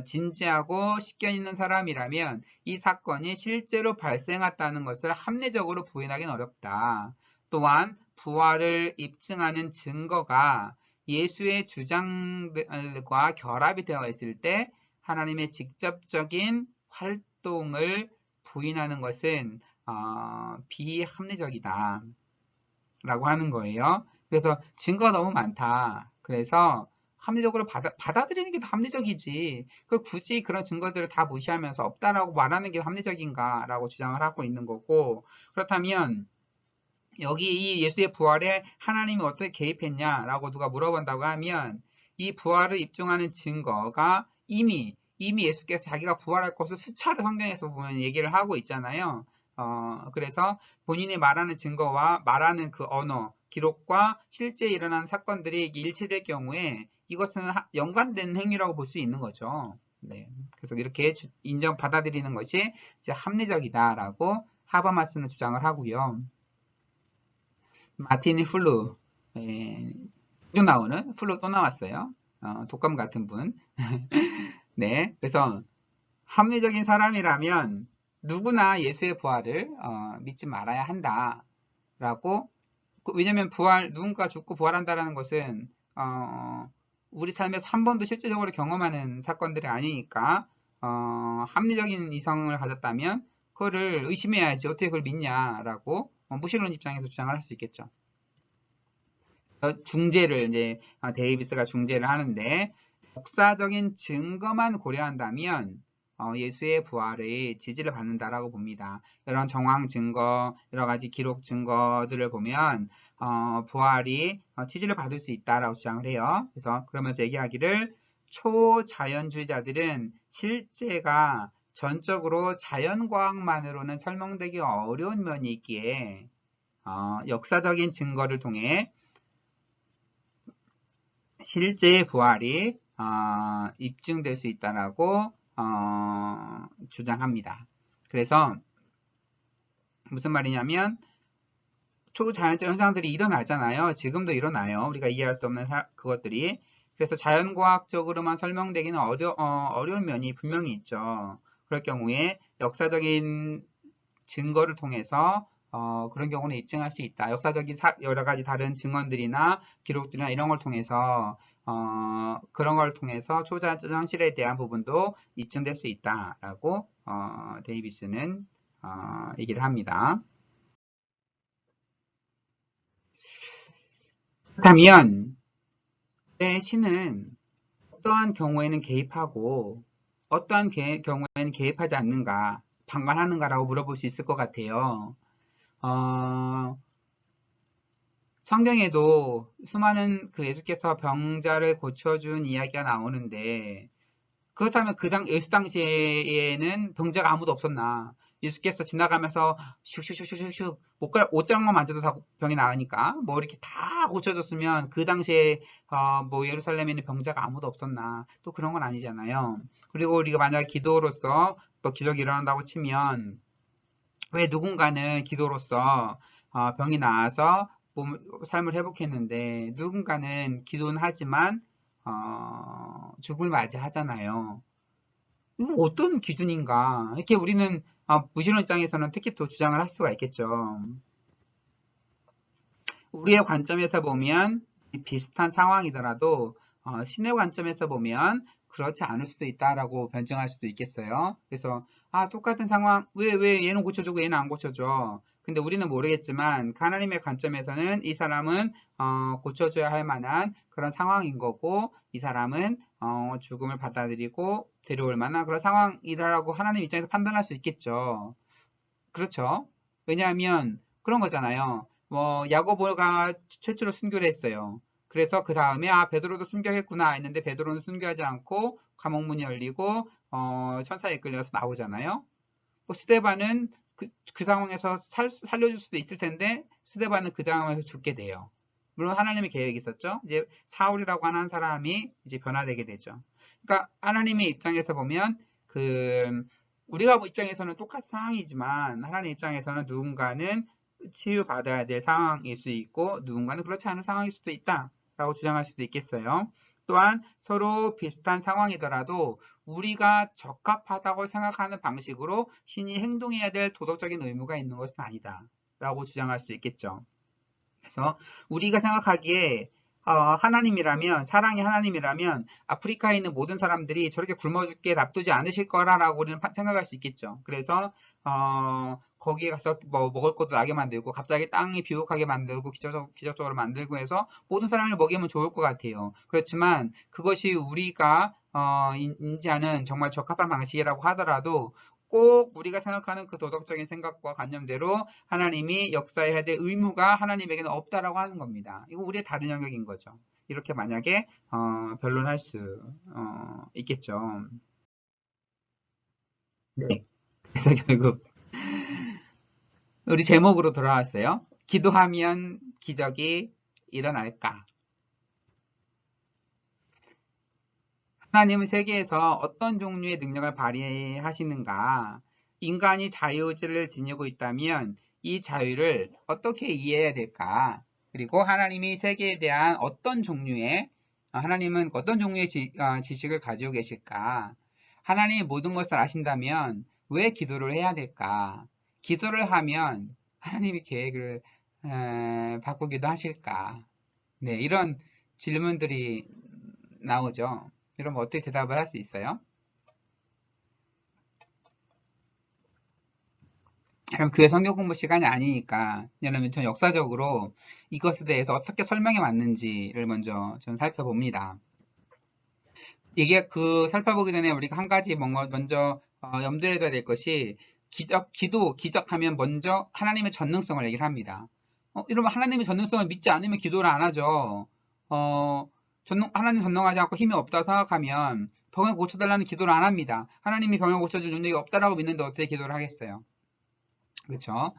진지하고 식견 있는 사람이라면 이 사건이 실제로 발생했다는 것을 합리적으로 부인하기는 어렵다. 또한 부활을 입증하는 증거가 예수의 주장과 결합이 되어 있을 때 하나님의 직접적인 활동을 부인하는 것은 비합리적이다 라고 하는 거예요. 그래서 증거가 너무 많다. 그래서 합리적으로 받아들이는 게 더 합리적이지. 그걸 굳이 그런 증거들을 다 무시하면서 없다라고 말하는 게 합리적인가라고 주장을 하고 있는 거고, 그렇다면 여기 이 예수의 부활에 하나님이 어떻게 개입했냐라고 누가 물어본다고 하면 이 부활을 입증하는 증거가 이미 예수께서 자기가 부활할 것을 수차례 성경에서 보면 얘기를 하고 있잖아요. 그래서 본인이 말하는 증거와 말하는 그 언어, 기록과 실제 일어난 사건들이 일치될 경우에 이것은 연관된 행위라고 볼 수 있는 거죠. 네. 그래서 이렇게 받아들이는 것이 이제 합리적이다라고 하버마스는 주장을 하고요. 마티니 플루, 또 나오는 플루 또 나왔어요. 독감 같은 분. 네, 그래서 합리적인 사람이라면 누구나 예수의 부활을 믿지 말아야 한다라고. 왜냐하면 누군가 죽고 부활한다라는 것은 우리 삶에서 한 번도 실제적으로 경험하는 사건들이 아니니까 합리적인 이성을 가졌다면 그거를 의심해야지 어떻게 그걸 믿냐라고 무신론 입장에서 주장을 할 수 있겠죠. 중재를 이제 데이비스가 중재를 하는데 역사적인 증거만 고려한다면 예수의 부활의 지지를 받는다라고 봅니다. 이런 정황 증거, 여러 가지 기록 증거들을 보면 부활이 지지를 받을 수 있다라고 주장을 해요. 그래서 그러면서 얘기하기를 초자연주의자들은 실제가 전적으로 자연과학만으로는 설명되기 어려운 면이 있기에 역사적인 증거를 통해 실제의 부활이 입증될 수 있다라고 주장합니다. 그래서 무슨 말이냐면 초자연적 현상들이 일어나잖아요. 지금도 일어나요. 우리가 이해할 수 없는 그것들이. 그래서 자연과학적으로만 설명되기는 어려운 면이 분명히 있죠. 그럴 경우에 역사적인 증거를 통해서 그런 경우는 입증할 수 있다. 역사적인 여러 가지 다른 증언들이나 기록들이나 이런 걸 통해서 그런 걸 통해서 초자연적 현실에 대한 부분도 입증될 수 있다라고 데이비스는 얘기를 합니다. 그렇다면 신은 어떠한 경우에는 개입하고 어떠한 경우에는 개입하지 않는가, 방관하는가라고 물어볼 수 있을 것 같아요. 성경에도 수많은 그 예수께서 병자를 고쳐준 이야기가 나오는데 그렇다면 예수 당시에는 병자가 아무도 없었나? 예수께서 지나가면서 슉슉슉슉슉 옷장만 만져도 다 병이 나으니까 뭐 이렇게 다 고쳐졌으면 그 당시에 뭐 예루살렘에는 병자가 아무도 없었나? 또 그런 건 아니잖아요. 그리고 우리가 만약에 기도로서 또 기적이 일어난다고 치면 왜 누군가는 기도로서 병이 나아서 삶을 회복했는데 누군가는 기도는 하지만 죽음을 맞이하잖아요. 이거 어떤 기준인가? 이렇게 우리는 무신론 입장에서는 특히 또 주장을 할 수가 있겠죠. 우리의 관점에서 보면 비슷한 상황이더라도 신의 관점에서 보면 그렇지 않을 수도 있다라고 변증할 수도 있겠어요. 그래서 똑같은 상황 왜 얘는 고쳐주고 얘는 안 고쳐줘. 근데 우리는 모르겠지만 하나님의 관점에서는 이 사람은 고쳐줘야 할 만한 그런 상황인 거고 이 사람은 죽음을 받아들이고 데려올 만한 그런 상황이라고 하나님 입장에서 판단할 수 있겠죠. 그렇죠. 왜냐하면 그런 거잖아요. 뭐 야고보가 최초로 순교를 했어요. 그래서 그 다음에 베드로도 순교했구나 했는데 베드로는 순교하지 않고 감옥문이 열리고 천사에 이끌려서 나오잖아요. 뭐 스데반은 그 상황에서 살려줄 수도 있을 텐데 스데반은 그 상황에서 죽게 돼요. 물론 하나님의 계획이 있었죠. 이제 사울이라고 하는 사람이 이제 변화되게 되죠. 그러니까 하나님의 입장에서 보면 그 우리가 입장에서는 똑같은 상황이지만 하나님 입장에서는 누군가는 치유받아야 될 상황일 수 있고 누군가는 그렇지 않은 상황일 수도 있다라고 주장할 수도 있겠어요. 또한 서로 비슷한 상황이더라도 우리가 적합하다고 생각하는 방식으로 신이 행동해야 될 도덕적인 의무가 있는 것은 아니다 라고 주장할 수 있겠죠. 그래서 우리가 생각하기에 하나님이라면, 사랑의 하나님이라면 아프리카에 있는 모든 사람들이 저렇게 굶어 죽게 놔두지 않으실 거라고 생각할 수 있겠죠. 그래서 거기에 가서 뭐 먹을 것도 나게 만들고 갑자기 땅이 비옥하게 만들고 기적적으로 만들고 해서 모든 사람을 먹이면 좋을 것 같아요. 그렇지만 그것이 우리가 인지하는 정말 적합한 방식이라고 하더라도 꼭 우리가 생각하는 그 도덕적인 생각과 관념대로 하나님이 역사해야 될 의무가 하나님에게는 없다라고 하는 겁니다. 이거 우리의 다른 영역인 거죠. 이렇게 만약에 변론할 수 있겠죠. 네. 그래서 결국 우리 제목으로 돌아왔어요. 기도하면 기적이 일어날까? 하나님은 세계에서 어떤 종류의 능력을 발휘하시는가? 인간이 자유의지를 지니고 있다면 이 자유를 어떻게 이해해야 될까? 그리고 하나님이 세계에 대한 어떤 종류의 하나님은 어떤 종류의 지식을 가지고 계실까? 하나님이 모든 것을 아신다면 왜 기도를 해야 될까? 기도를 하면 하나님이 계획을 바꾸기도 하실까? 네, 이런 질문들이 나오죠. 그럼 어떻게 대답을 할 수 있어요? 그럼 교회 성경 공부 시간이 아니니까, 왜냐면 전 역사적으로 이것에 대해서 어떻게 설명해 왔는지를 먼저 전 살펴봅니다. 이게 살펴보기 전에 우리가 한 가지 먼저 염두에 둬야 될 것이 기적하면 먼저 하나님의 전능성을 얘기를 합니다. 이러면 하나님의 전능성을 믿지 않으면 기도를 안 하죠. 하나님 전능하지 않고 힘이 없다고 생각하면 병을 고쳐달라는 기도를 안 합니다. 하나님이 병을 고쳐줄 능력이 없다라고 믿는데 어떻게 기도를 하겠어요? 그렇죠?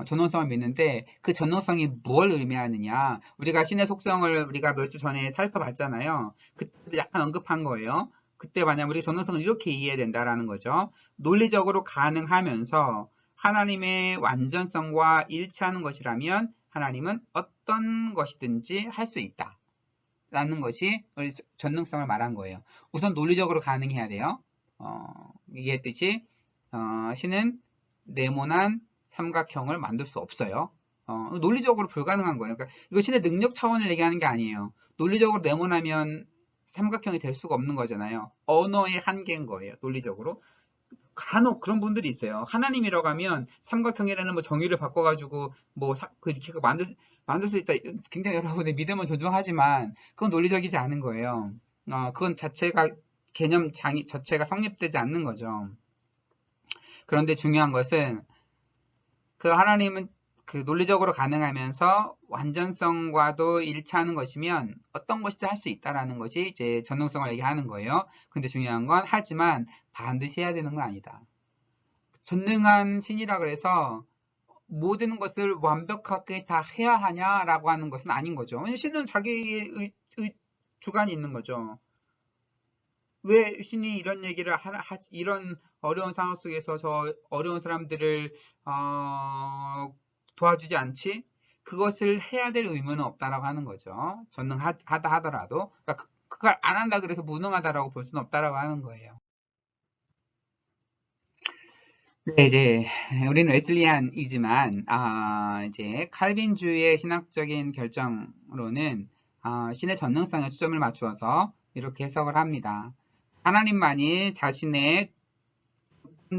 전능성을 믿는데 그 전능성이 뭘 의미하느냐? 우리가 신의 속성을 우리가 몇 주 전에 살펴봤잖아요. 그때 약간 언급한 거예요. 그때 만약 우리 전능성을 이렇게 이해해야 된다라는 거죠. 논리적으로 가능하면서 하나님의 완전성과 일치하는 것이라면 하나님은 어떤 것이든지 할 수 있다. 라는 것이 우리 전능성을 말한 거예요. 우선 논리적으로 가능해야 돼요. 얘기했듯이 신은 네모난 삼각형을 만들 수 없어요. 논리적으로 불가능한 거예요. 그러니까 이거 신의 능력 차원을 얘기하는 게 아니에요. 논리적으로 네모나면 삼각형이 될 수가 없는 거잖아요. 언어의 한계인 거예요. 논리적으로. 간혹 그런 분들이 있어요. 하나님이라고 하면 삼각형이라는 뭐 정의를 바꿔가지고 뭐 이렇게 만들 수 있다. 굉장히 여러분의 믿음은 존중하지만 그건 논리적이지 않은 거예요. 그건 개념 자체가 성립되지 않는 거죠. 그런데 중요한 것은 그 하나님은 그 논리적으로 가능하면서 완전성과도 일치하는 것이면 어떤 것이든 할 수 있다라는 것이 이제 전능성을 얘기하는 거예요. 근데 중요한 건 하지만 반드시 해야 되는 건 아니다. 전능한 신이라 그래서 모든 것을 완벽하게 다 해야 하냐라고 하는 것은 아닌 거죠. 신은 자기의 주관이 있는 거죠. 왜 신이 이런 얘기를 이런 어려운 상황 속에서 저 어려운 사람들을 도와주지 않지? 그것을 해야 될 의무는 없다라고 하는 거죠. 전능하다 하더라도 그러니까 그걸 안 한다 그래서 무능하다라고 볼 수는 없다라고 하는 거예요. 네, 이제 우리는 웨슬리안이지만 이제 칼빈주의 신학적인 결정으로는 신의 전능성에 초점을 맞추어서 이렇게 해석을 합니다. 하나님만이 자신의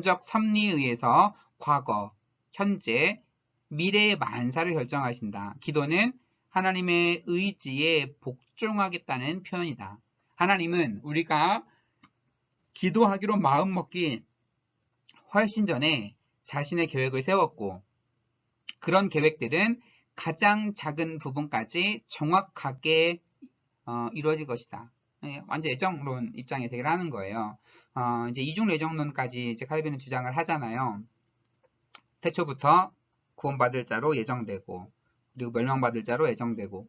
적 섭리에 의해서 과거, 현재, 미래의 만사를 결정하신다. 기도는 하나님의 의지에 복종하겠다는 표현이다. 하나님은 우리가 기도하기로 마음먹기 훨씬 전에 자신의 계획을 세웠고 그런 계획들은 가장 작은 부분까지 정확하게 이루어질 것이다. 완전 예정론 입장에서 얘기를 하는 거예요. 이제 이중 예정론까지 이제 칼빈은 주장을 하잖아요. 태초부터 구원받을 자로 예정되고 그리고 멸망받을 자로 예정되고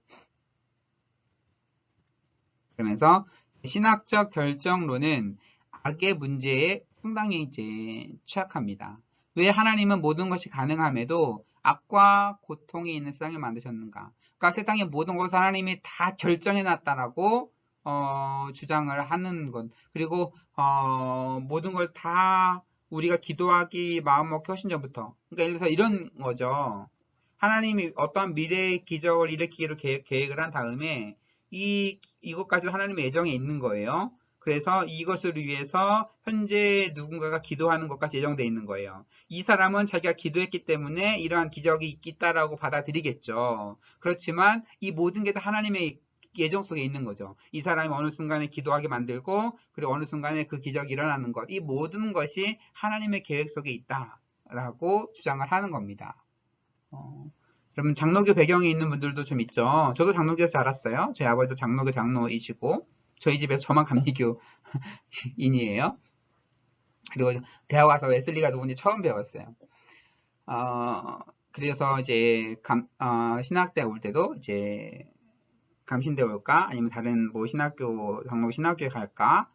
그러면서 신학적 결정론은 악의 문제에 상당히 이제 취약합니다. 왜 하나님은 모든 것이 가능함에도 악과 고통이 있는 세상을 만드셨는가? 그러니까 세상의 모든 것을 하나님이 다 결정해놨다라고 주장을 하는 것. 그리고 모든 걸 다 우리가 기도하기 마음먹기 훨씬 전부터. 그러니까 예를 들어서 이런 거죠. 하나님이 어떠한 미래의 기적을 일으키기로 계획을 한 다음에 이것까지 하나님의 예정에 있는 거예요. 그래서 이것을 위해서 현재 누군가가 기도하는 것까지 예정되어 있는 거예요. 이 사람은 자기가 기도했기 때문에 이러한 기적이 있다라고 받아들이겠죠. 그렇지만 이 모든 게 다 하나님의 예정 속에 있는 거죠. 이 사람이 어느 순간에 기도하게 만들고 그리고 어느 순간에 그 기적이 일어나는 것. 이 모든 것이 하나님의 계획 속에 있다라고 주장을 하는 겁니다. 그러면 장로교 배경에 있는 분들도 좀 있죠. 저도 장로교에서 자랐어요. 저희 아버지도 장로교 장로이시고 저희 집에서 저만 감리교인이에요. 그리고 대학 와서 웨슬리가 누군지 처음 배웠어요. 그래서 이제 신학대 올 때도 이제 감신대 올까 아니면 다른 뭐 신학교 장로교 신학교에 갈까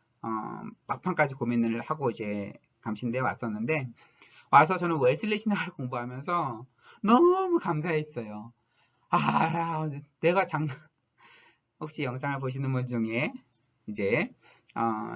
막판까지 고민을 하고 이제 감신대에 왔었는데 와서 저는 웨슬리 신학을 공부하면서 너무 감사했어요. 내가 혹시 영상을 보시는 분 중에 이제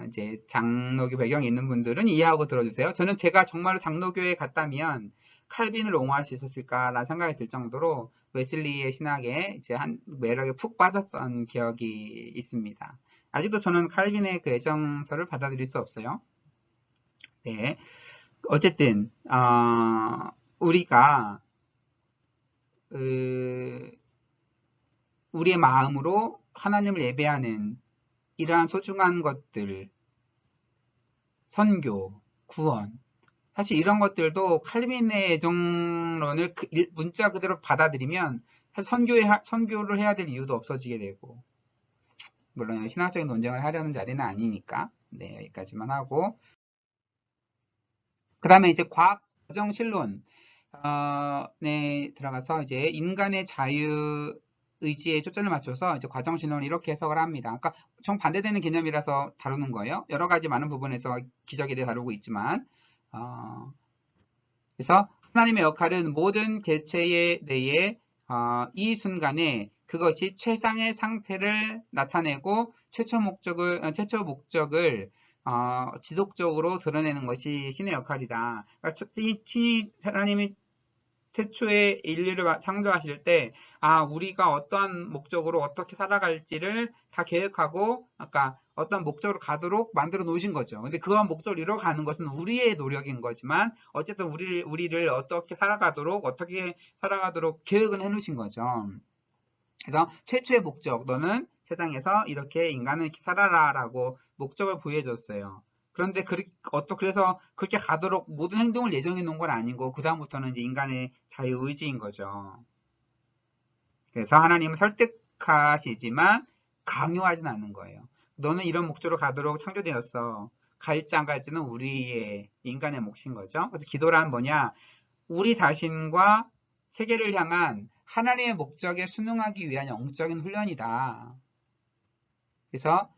이제 장로교 배경이 있는 분들은 이해하고 들어주세요. 저는 제가 정말로 장로교에 갔다면 칼빈을 옹호할 수 있었을까라는 생각이 들 정도로 웨슬리의 신학에 이제 한 매력에 푹 빠졌던 기억이 있습니다. 아직도 저는 칼빈의 그 애정서를 받아들일 수 없어요. 네, 어쨌든 우리가 우리의 마음으로 하나님을 예배하는 이러한 소중한 것들, 선교, 구원, 사실 이런 것들도 칼빈의 애정론을 문자 그대로 받아들이면 사실 선교를 해야 될 이유도 없어지게 되고, 물론 신학적인 논쟁을 하려는 자리는 아니니까, 네, 여기까지만 하고, 그 다음에 이제 과학 가정신론, 네, 들어가서 이제 인간의 자유 의지에 초점을 맞춰서 이제 과정신론을 이렇게 해석을 합니다. 그러니까 정반대되는 개념이라서 다루는 거예요. 여러 가지 많은 부분에서 기적에 대해 다루고 있지만, 그래서 하나님의 역할은 모든 개체에 대해 이 순간에 그것이 최상의 상태를 나타내고 최초 목적을 지속적으로 드러내는 것이 신의 역할이다. 그러니까 하나님이 태초에 인류를 창조하실 때, 우리가 어떠한 목적으로 어떻게 살아갈지를 다 계획하고, 아까 어떤 목적으로 가도록 만들어 놓으신 거죠. 근데 그런 목적을 이뤄가는 것은 우리의 노력인 거지만, 어쨌든 우리를 어떻게 살아가도록 계획은 해 놓으신 거죠. 그래서 최초의 목적, 너는 세상에서 이렇게 인간은 살아라 라고 목적을 부여해 줬어요. 그런데 그래서 그렇게 가도록 모든 행동을 예정해 놓은 건 아니고 그다음부터는 이제 인간의 자유의지인 거죠. 그래서 하나님은 설득하시지만 강요하진 않는 거예요. 너는 이런 목적으로 가도록 창조되었어. 갈지 안 갈지는 우리의 인간의 몫인 거죠. 그래서 기도란 뭐냐? 우리 자신과 세계를 향한 하나님의 목적에 순응하기 위한 영적인 훈련이다. 그래서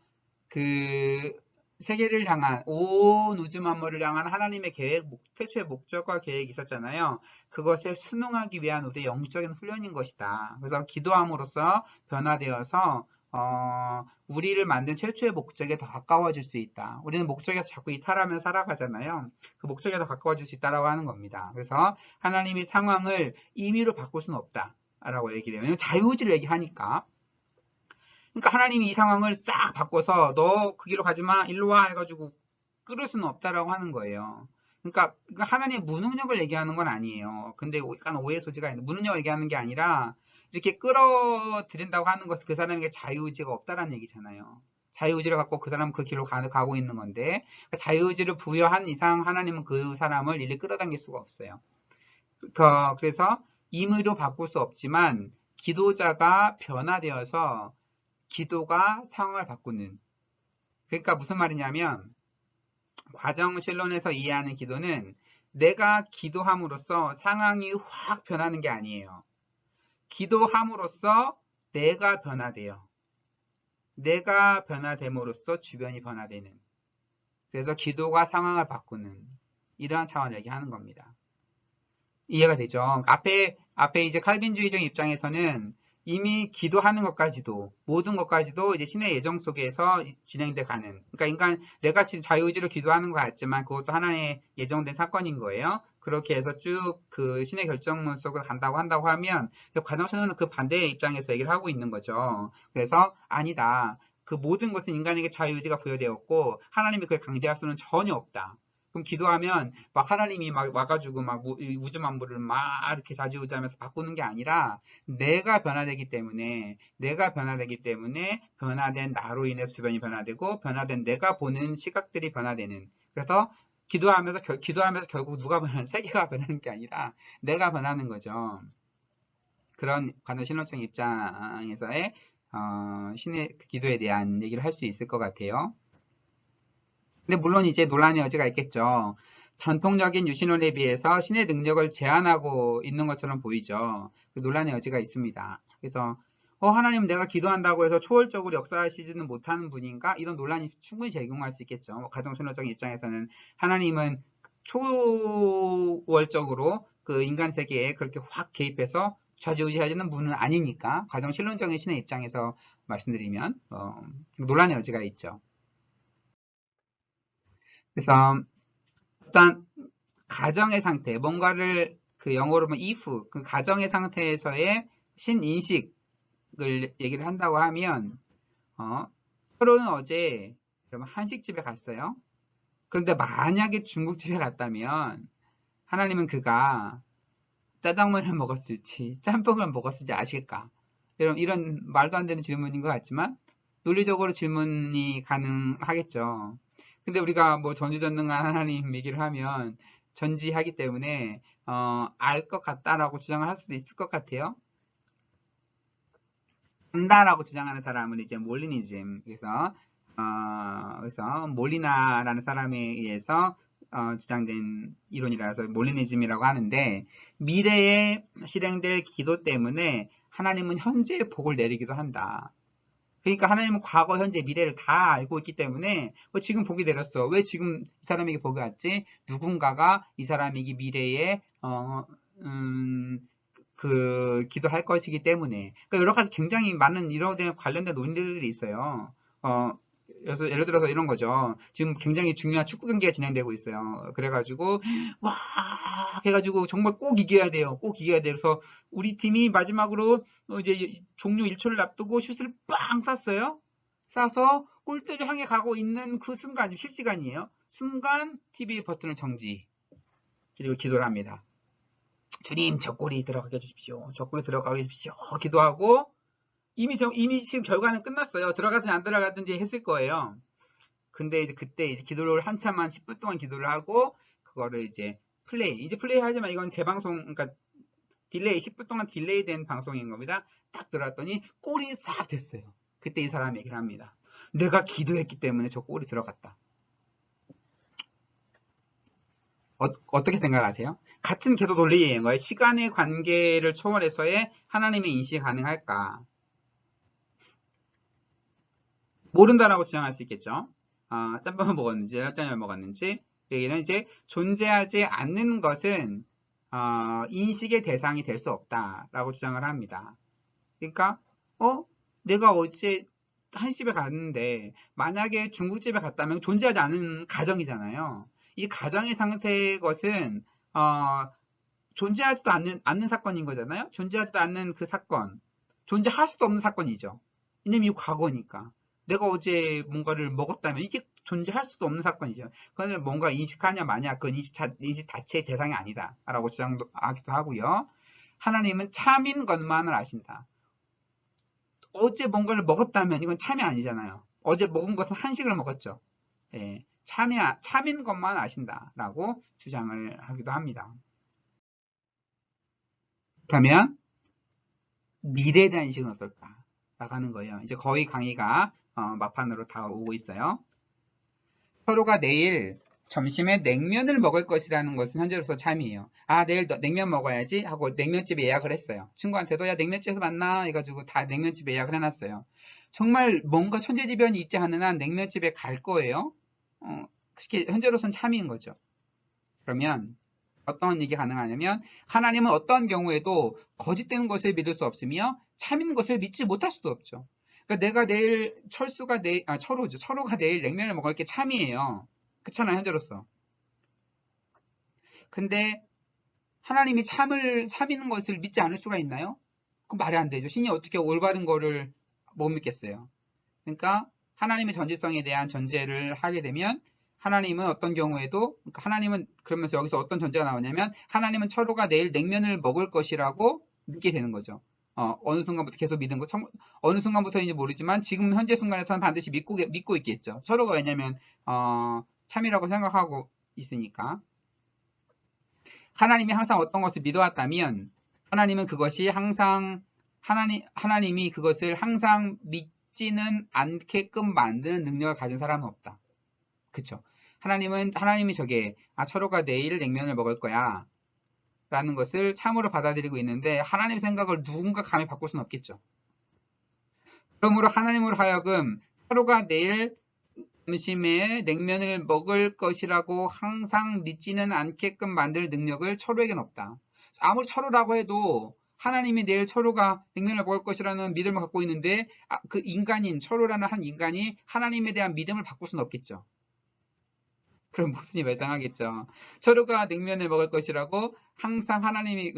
그 세계를 향한 온 우주 만물을 향한 하나님의 계획, 태초의 목적과 계획이 있었잖아요. 그것에 순응하기 위한 우리의 영적인 훈련인 것이다. 그래서 기도함으로써 변화되어서 우리를 만든 최초의 목적에 더 가까워질 수 있다. 우리는 목적에서 자꾸 이탈하며 살아가잖아요. 그 목적에 더 가까워질 수 있다라고 하는 겁니다. 그래서 하나님이 상황을 임의로 바꿀 수는 없다. 라고 얘기를 해요. 왜냐면 자유의지를 얘기하니까. 그러니까 하나님이 이 상황을 싹 바꿔서 너 그 길로 가지 마, 일로 와 해가지고 끌을 수는 없다라고 하는 거예요. 그러니까 하나님의 무능력을 얘기하는 건 아니에요. 근데 약간 오해 소지가 있는 무능력을 얘기하는 게 아니라 이렇게 끌어들인다고 하는 것은 그 사람에게 자유의지가 없다라는 얘기잖아요. 자유의지를 갖고 그 사람은 그 길로 가고 있는 건데 그러니까 자유의지를 부여한 이상 하나님은 그 사람을 일일이 끌어당길 수가 없어요. 그래서 임의로 바꿀 수 없지만 기도자가 변화되어서 기도가 상황을 바꾸는. 그러니까 무슨 말이냐면 과정신론에서 이해하는 기도는 내가 기도함으로써 상황이 확 변하는 게 아니에요. 기도함으로써 내가 변화돼요. 내가 변화됨으로써 주변이 변화되는. 그래서 기도가 상황을 바꾸는 이러한 차원을 얘기하는 겁니다. 이해가 되죠? 앞에 이제 칼빈주의적 입장에서는 이미 기도하는 것까지도, 모든 것까지도 이제 신의 예정 속에서 진행돼 가는. 그러니까 내가 지금 자유의지로 기도하는 것 같지만 그것도 하나의 예정된 사건인 거예요. 그렇게 해서 쭉 그 신의 결정문 속으로 한다고 하면, 과정선언은 그 반대의 입장에서 얘기를 하고 있는 거죠. 그래서 아니다. 그 모든 것은 인간에게 자유의지가 부여되었고, 하나님이 그걸 강제할 수는 전혀 없다. 그럼 기도하면 막 하나님이 막 와가지고 막 우주 만물을 막 이렇게 좌지우지하면서 바꾸는 게 아니라 내가 변화되기 때문에 변화된 나로 인해서 주변이 변화되고 변화된 내가 보는 시각들이 변화되는. 그래서 기도하면서 결국 누가 변하는, 세계가 변하는 게 아니라 내가 변하는 거죠. 그런 관념신론적 입장에서의 신의 기도에 대한 얘기를 할 수 있을 것 같아요. 근데 물론 이제 논란의 여지가 있겠죠. 전통적인 유신론에 비해서 신의 능력을 제한하고 있는 것처럼 보이죠. 그 논란의 여지가 있습니다. 그래서 하나님 내가 기도한다고 해서 초월적으로 역사하시지는 못하는 분인가? 이런 논란이 충분히 제공할 수 있겠죠. 가정신론적인 입장에서는 하나님은 초월적으로 그 인간 세계에 그렇게 확 개입해서 좌지우지하지는 분은 아니니까 가정신론적인 신의 입장에서 말씀드리면 논란의 여지가 있죠. 그래서 어떤 가정의 상태, 뭔가를 그 영어로 보면 if, 그 가정의 상태에서의 신인식을 얘기를 한다고 하면 서로는 어제 여러분 한식집에 갔어요. 그런데 만약에 중국집에 갔다면 하나님은 그가 짜장면을 먹었을지 짬뽕을 먹었을지 아실까? 이런 말도 안 되는 질문인 것 같지만 논리적으로 질문이 가능하겠죠. 근데 우리가 뭐 전지전능한 하나님 얘기를 하면 전지하기 때문에 알 것 같다라고 주장을 할 수도 있을 것 같아요. 안다라고 주장하는 사람은 이제 몰리니즘, 그래서 몰리나라는 사람에 의해서 주장된 이론이라서 몰리니즘이라고 하는데, 미래에 실행될 기도 때문에 하나님은 현재의 복을 내리기도 한다. 그러니까 하나님은 과거, 현재, 미래를 다 알고 있기 때문에 지금 복이 내렸어. 왜 지금 이 사람에게 복이 왔지? 누군가가 이 사람에게 미래에 기도할 것이기 때문에. 그러니까 여러 가지 굉장히 많은 이런 데 관련된 논리들이 있어요. 그래서 예를 들어서 이런 거죠. 지금 굉장히 중요한 축구 경기가 진행되고 있어요. 그래가지고 와 해가지고 정말 꼭 이겨야 돼요. 꼭 이겨야 돼요. 그래서 우리 팀이 마지막으로 이제 종료 1초를 앞두고 슛을 빵 쐈어요. 쏴서 골대를 향해 가고 있는 그 순간, 실시간이에요. 순간 TV 버튼을 정지. 그리고 기도를 합니다. 주님, 저 골이 들어가게 해주십시오. 저 골이 들어가게 해주십시오. 기도하고 이미 지금 결과는 끝났어요. 들어가든지 안 들어가든지 했을 거예요. 근데 이제 그때 이제 기도를 한참만 10분 동안 기도를 하고 그거를 이제 플레이 하지만 이건 재방송, 그러니까 딜레이 10분 동안 딜레이 된 방송인 겁니다. 딱 들어갔더니 골이 싹 됐어요. 그때 이 사람이 얘기를 합니다. 내가 기도했기 때문에 저 골이 들어갔다. 어떻게 생각하세요? 같은 궤도 논리인 거예요. 시간의 관계를 초월해서의 하나님의 인식이 가능할까? 모른다라고 주장할 수 있겠죠. 짬뽕을 먹었는지, 짬뽕을 먹었는지. 여기는 이제 존재하지 않는 것은 인식의 대상이 될 수 없다라고 주장을 합니다. 그러니까 내가 어제 한식집에 갔는데 만약에 중국집에 갔다면 존재하지 않은 가정이잖아요. 이 가정의 상태의 것은 존재하지도 않는 사건인 거잖아요. 존재하지도 않는 그 사건, 존재할 수도 없는 사건이죠. 왜냐면 이 과거니까. 내가 어제 뭔가를 먹었다면 이게 존재할 수도 없는 사건이죠. 그거는 뭔가 인식하냐 마냐, 그건 인식 자체의 대상이 아니다 라고 주장하기도 하고요. 하나님은 참인 것만을 아신다. 어제 뭔가를 먹었다면 이건 참이 아니잖아요. 어제 먹은 것은 한식을 먹었죠. 예, 참인 것만 아신다라고 주장을 하기도 합니다. 그러면 미래에 대한 인식은 어떨까? 나가는 거예요. 이제 거의 강의가 막판으로 다오고 있어요. 서로가 내일 점심에 냉면을 먹을 것이라는 것은 현재로서 참이에요. 내일 냉면 먹어야지 하고 냉면집에 예약을 했어요. 친구한테도 야 냉면집에서 만나 해가지고 다 냉면집에 예약을 해놨어요. 정말 뭔가 천재지변이 있지 않은 한 냉면집에 갈 거예요. 쉽게 현재로서는 참인 거죠. 그러면 어떤 얘기 가능하냐면 하나님은 어떤 경우에도 거짓되는 것을 믿을 수 없으며 참인 것을 믿지 못할 수도 없죠. 그러니까 내가 내일 철호가 내일 냉면을 먹을 게 참이에요. 그렇잖아요, 현재로서. 근데 하나님이 참이는 것을 믿지 않을 수가 있나요? 그건 말이 안 되죠. 신이 어떻게 올바른 거를 못 믿겠어요. 그러니까 하나님의 전지성에 대한 전제를 하게 되면 하나님은 어떤 경우에도 그러니까 하나님은 그러면서 여기서 어떤 전제가 나오냐면 하나님은 철호가 내일 냉면을 먹을 것이라고 믿게 되는 거죠. 어느 순간부터 계속 믿은 거, 어느 순간부터인지 모르지만 지금 현재 순간에서는 반드시 믿고 있겠죠. 철호가 왜냐면 참이라고 생각하고 있으니까. 하나님이 항상 어떤 것을 믿어왔다면 하나님은 그것이 항상 하나님이 그것을 항상 믿지는 않게끔 만드는 능력을 가진 사람은 없다. 그쵸? 하나님이 저게 철호가 내일 냉면을 먹을 거야 라는 것을 참으로 받아들이고 있는데 하나님 생각을 누군가 감히 바꿀 수는 없겠죠. 그러므로 하나님으로 하여금 철호가 내일 점심에 냉면을 먹을 것이라고 항상 믿지는 않게끔 만들 능력을 철호에겐 없다. 아무리 철호라고 해도 하나님이 내일 철호가 냉면을 먹을 것이라는 믿음을 갖고 있는데 그 인간인 철호라는 한 인간이 하나님에 대한 믿음을 바꿀 수는 없겠죠. 그럼 모순이 발생하겠죠. 철호가 냉면을 먹을 것이라고 항상 하나님이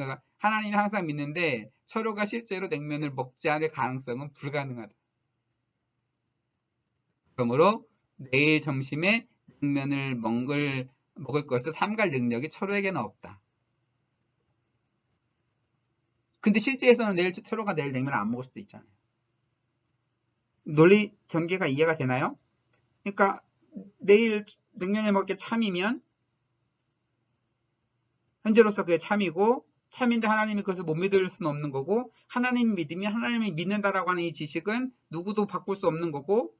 항상 믿는데 철호가 실제로 냉면을 먹지 않을 가능성은 불가능하다. 그러므로 내일 점심에 냉면을 먹을 것을 삼갈 능력이 철호에게는 없다. 근데 실제에서는 철호가 내일 냉면을 안 먹을 수도 있잖아요. 논리 전개가 이해가 되나요? 그러니까 내일 냉면을 먹을 게 참이면 현재로서 그게 참이고 참인데 하나님이 그것을 못 믿을 수는 없는 거고 하나님 믿으면 하나님이 믿는다라고 하는 이 지식은 누구도 바꿀 수 없는 거고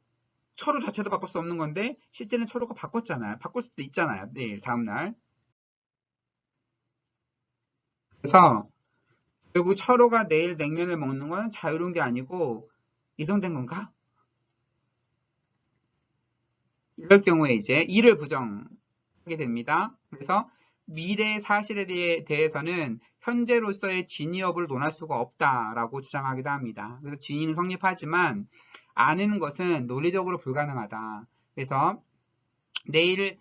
철호 자체도 바꿀 수 없는 건데 실제는 철호가 바꿨잖아요. 바꿀 수도 있잖아요. 내일 다음날. 그래서 결국 철호가 내일 냉면을 먹는 건 자유로운 게 아니고 이성된 건가? 이럴 경우에 이제 이를 부정하게 됩니다. 그래서 미래의 사실에 대해서는 현재로서의 진위 여부를 논할 수가 없다라고 주장하기도 합니다. 그래서 진위는 성립하지만 아는 것은 논리적으로 불가능하다. 그래서 내일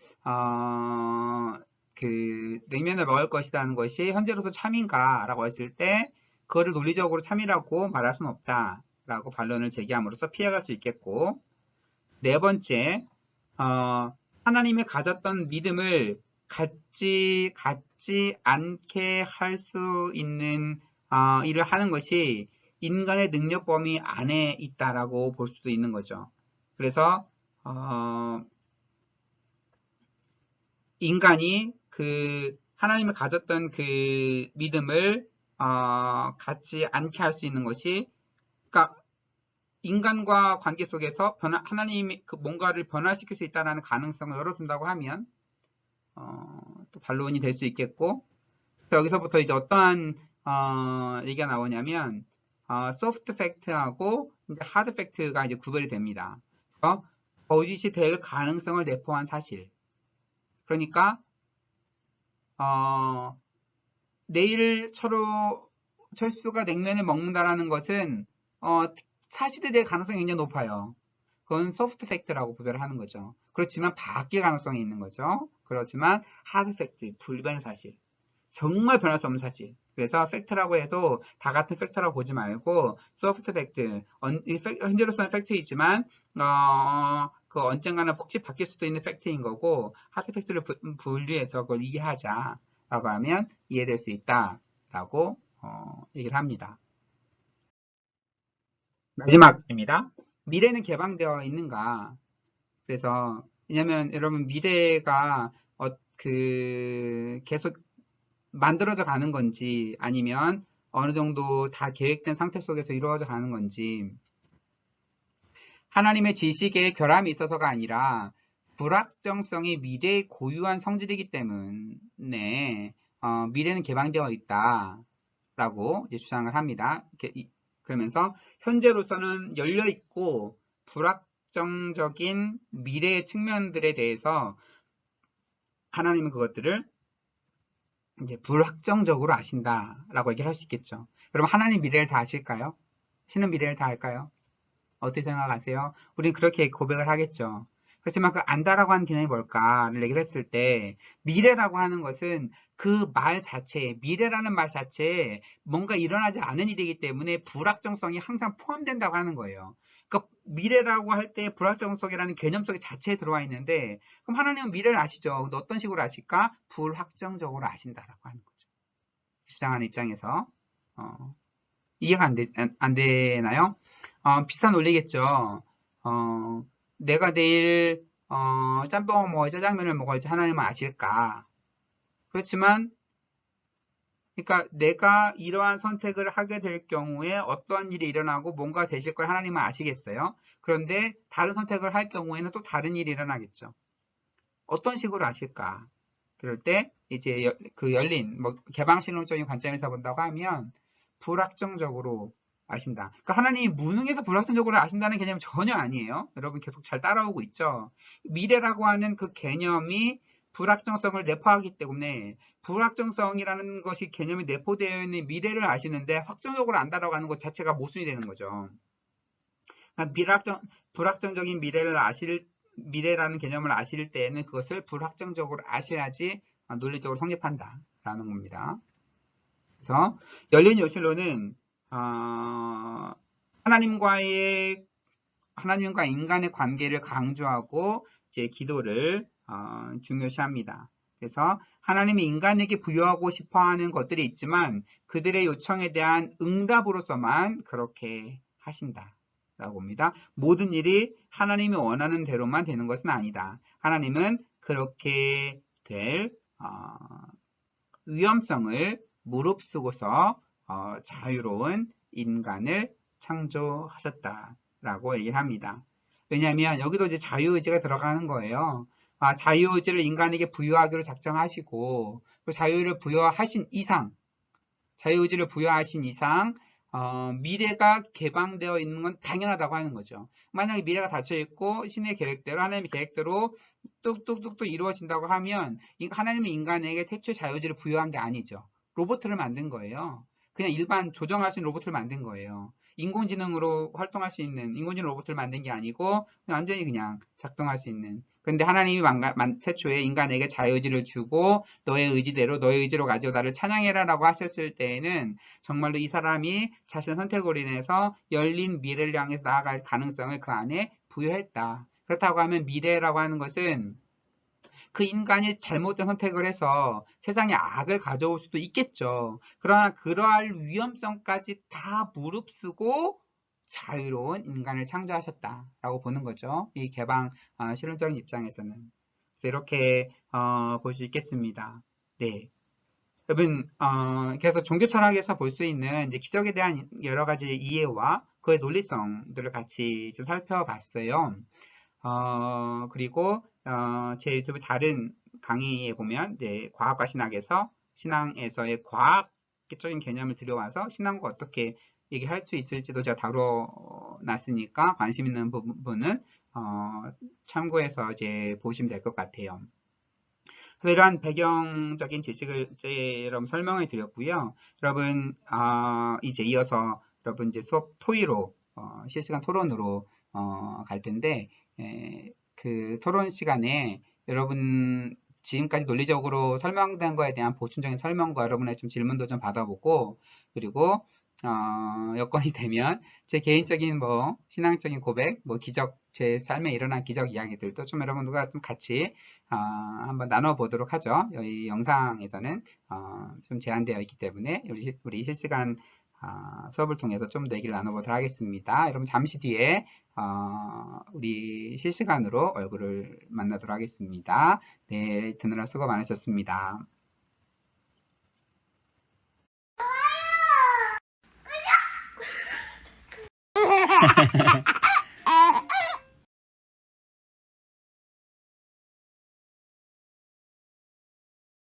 그 냉면을 먹을 것이라는 것이 현재로서 참인가라고 했을 때 그거를 논리적으로 참이라고 말할 수는 없다라고 반론을 제기함으로써 피해갈 수 있겠고 네 번째 하나님이 가졌던 믿음을 갖지 않게 할 수 있는 일을 하는 것이 인간의 능력 범위 안에 있다라고 볼 수도 있는 거죠. 그래서 인간이 그 하나님을 가졌던 그 믿음을 갖지 않게 할 수 있는 것이 그러니까 인간과 관계 속에서 하나님이 그 뭔가를 변화시킬 수 있다는 가능성을 열어둔다고 하면 또 반론이 될 수 있겠고 여기서부터 이제 어떠한 얘기가 나오냐면 소프트 팩트하고 하드 팩트가 이제 구별이 됩니다. 거짓이 될 가능성을 내포한 사실. 그러니까 내일 철수가 냉면을 먹는다라는 것은 사실이 될 가능성이 굉장히 높아요. 그건 소프트 팩트라고 구별을 하는 거죠. 그렇지만 바뀔 가능성이 있는 거죠. 그렇지만 하드 팩트, 불변의 사실. 정말 변할 수 없는 사실. 그래서 팩트라고 해도 다 같은 팩트라고 보지 말고 소프트 팩트, 현재로서는 팩트이지만 그 언젠가는 혹시 바뀔 수도 있는 팩트인 거고 하드 팩트를 분리해서 그걸 이해하자 라고 하면 이해될 수 있다 라고 얘기를 합니다. 마지막입니다. 미래는 개방되어 있는가? 그래서 왜냐면 여러분 미래가 계속 만들어져 가는 건지 아니면 어느 정도 다 계획된 상태 속에서 이루어져 가는 건지 하나님의 지식에 결함이 있어서가 아니라 불확정성이 미래의 고유한 성질이기 때문에 미래는 개방되어 있다라고 주장을 합니다. 그러면서 현재로서는 열려 있고 불확정적인 미래의 측면들에 대해서 하나님은 그것들을 이제 불확정적으로 아신다라고 얘기를 할 수 있겠죠. 여러분, 하나님 미래를 다 아실까요? 신은 미래를 다 알까요? 어떻게 생각하세요? 우리는 그렇게 고백을 하겠죠. 그렇지만 그 안다라고 하는 개념이 뭘까를 얘기를 했을 때 미래라고 하는 것은 그 말 자체에, 미래라는 말 자체에 뭔가 일어나지 않은 일이기 때문에 불확정성이 항상 포함된다고 하는 거예요. 그러니까 미래라고 할 때 불확정성이라는 개념 속에 자체에 들어와 있는데, 그럼 하나님은 미래를 아시죠. 근데 어떤 식으로 아실까? 불확정적으로 아신다라고 하는 거죠. 주장하는 입장에서 이해가 안 되나요? 비슷한 논리겠죠. 내가 내일 짬뽕을 먹어야 짜장면을 먹을지 하나님은 아실까? 그렇지만 그러니까 내가 이러한 선택을 하게 될 경우에 어떤 일이 일어나고 뭔가 되실 걸 하나님은 아시겠어요? 그런데 다른 선택을 할 경우에는 또 다른 일이 일어나겠죠. 어떤 식으로 아실까? 그럴 때 이제 그 열린 개방신론적인 관점에서 본다고 하면 불확정적으로 아신다. 그러니까 하나님이 무능해서 불확정적으로 아신다는 개념은 전혀 아니에요. 여러분 계속 잘 따라오고 있죠. 미래라고 하는 그 개념이 불확정성을 내포하기 때문에 불확정성이라는 것이 개념이 내포되어 있는 미래를 아시는데 확정적으로 안다라고 하는 것 자체가 모순이 되는 거죠. 그러니까 불확정적인 미래라는 개념을 아실 때에는 그것을 불확정적으로 아셔야지 논리적으로 성립한다라는 겁니다. 그래서 열린 요실론은 하나님과 인간의 관계를 강조하고 이제 기도를 중요시합니다. 그래서 하나님이 인간에게 부여하고 싶어하는 것들이 있지만 그들의 요청에 대한 응답으로서만 그렇게 하신다라고 봅니다. 모든 일이 하나님이 원하는 대로만 되는 것은 아니다. 하나님은 그렇게 될 위험성을 무릅쓰고서 자유로운 인간을 창조하셨다라고 얘기를 합니다. 왜냐하면 여기도 이제 자유의지가 들어가는 거예요. 자유의지를 인간에게 부여하기로 작정하시고 그 자유의지를 부여하신 이상 미래가 개방되어 있는 건 당연하다고 하는 거죠. 만약에 미래가 닫혀 있고 신의 계획대로 하나님의 계획대로 뚝뚝뚝뚝 이루어진다고 하면 하나님은 인간에게 태초의 자유의지를 부여한 게 아니죠. 로봇을 만든 거예요. 그냥 일반 조정할 수 있는 로봇을 만든 거예요. 인공지능으로 활동할 수 있는 인공지능 로봇을 만든 게 아니고 완전히 그냥 작동할 수 있는. 그런데 하나님이 태초에 인간에게 자유의지를 주고 너의 의지대로 너의 의지로 가지고 나를 찬양해라 라고 하셨을 때에는 정말로 이 사람이 자신의 선택으로 인해서 열린 미래를 향해서 나아갈 가능성을 그 안에 부여했다. 그렇다고 하면 미래라고 하는 것은 그 인간이 잘못된 선택을 해서 세상에 악을 가져올 수도 있겠죠. 그러나 그러할 위험성까지 다 무릅쓰고 자유로운 인간을 창조하셨다라고 보는 거죠. 이 개방 실론적인 입장에서는. 그래서 이렇게 볼 수 있겠습니다. 네. 여러분, 그래서 종교 철학에서 볼 수 있는 이제 기적에 대한 여러 가지 이해와 그의 논리성들을 같이 좀 살펴봤어요. 그리고 제 유튜브 다른 강의에 보면 이제 과학과 신앙에서의 과학적인 개념을 들여와서 신앙과 어떻게 얘기할 수 있을지도 제가 다뤄놨으니까 관심 있는 부분은 참고해서 이제 보시면 될 것 같아요. 그래서 이러한 배경적인 지식을 여러분 설명을 드렸고요. 여러분 이제 이어서 여러분 이제 수업 토의로 실시간 토론으로 갈 텐데 그 토론 시간에 여러분 지금까지 논리적으로 설명된 거에 대한 보충적인 설명과 여러분의 좀 질문도 좀 받아보고 그리고 여건이 되면 제 개인적인 신앙적인 고백, 제 삶에 일어난 기적 이야기들도 좀 여러분들과 좀 같이 한번 나눠보도록 하죠. 이 영상에서는 좀 제한되어 있기 때문에 우리 실시간 수업을 통해서 좀 더 얘기를 나눠보도록 하겠습니다. 여러분 잠시 뒤에 우리 실시간으로 얼굴을 만나도록 하겠습니다. 네, 듣느라 수고 많으셨습니다.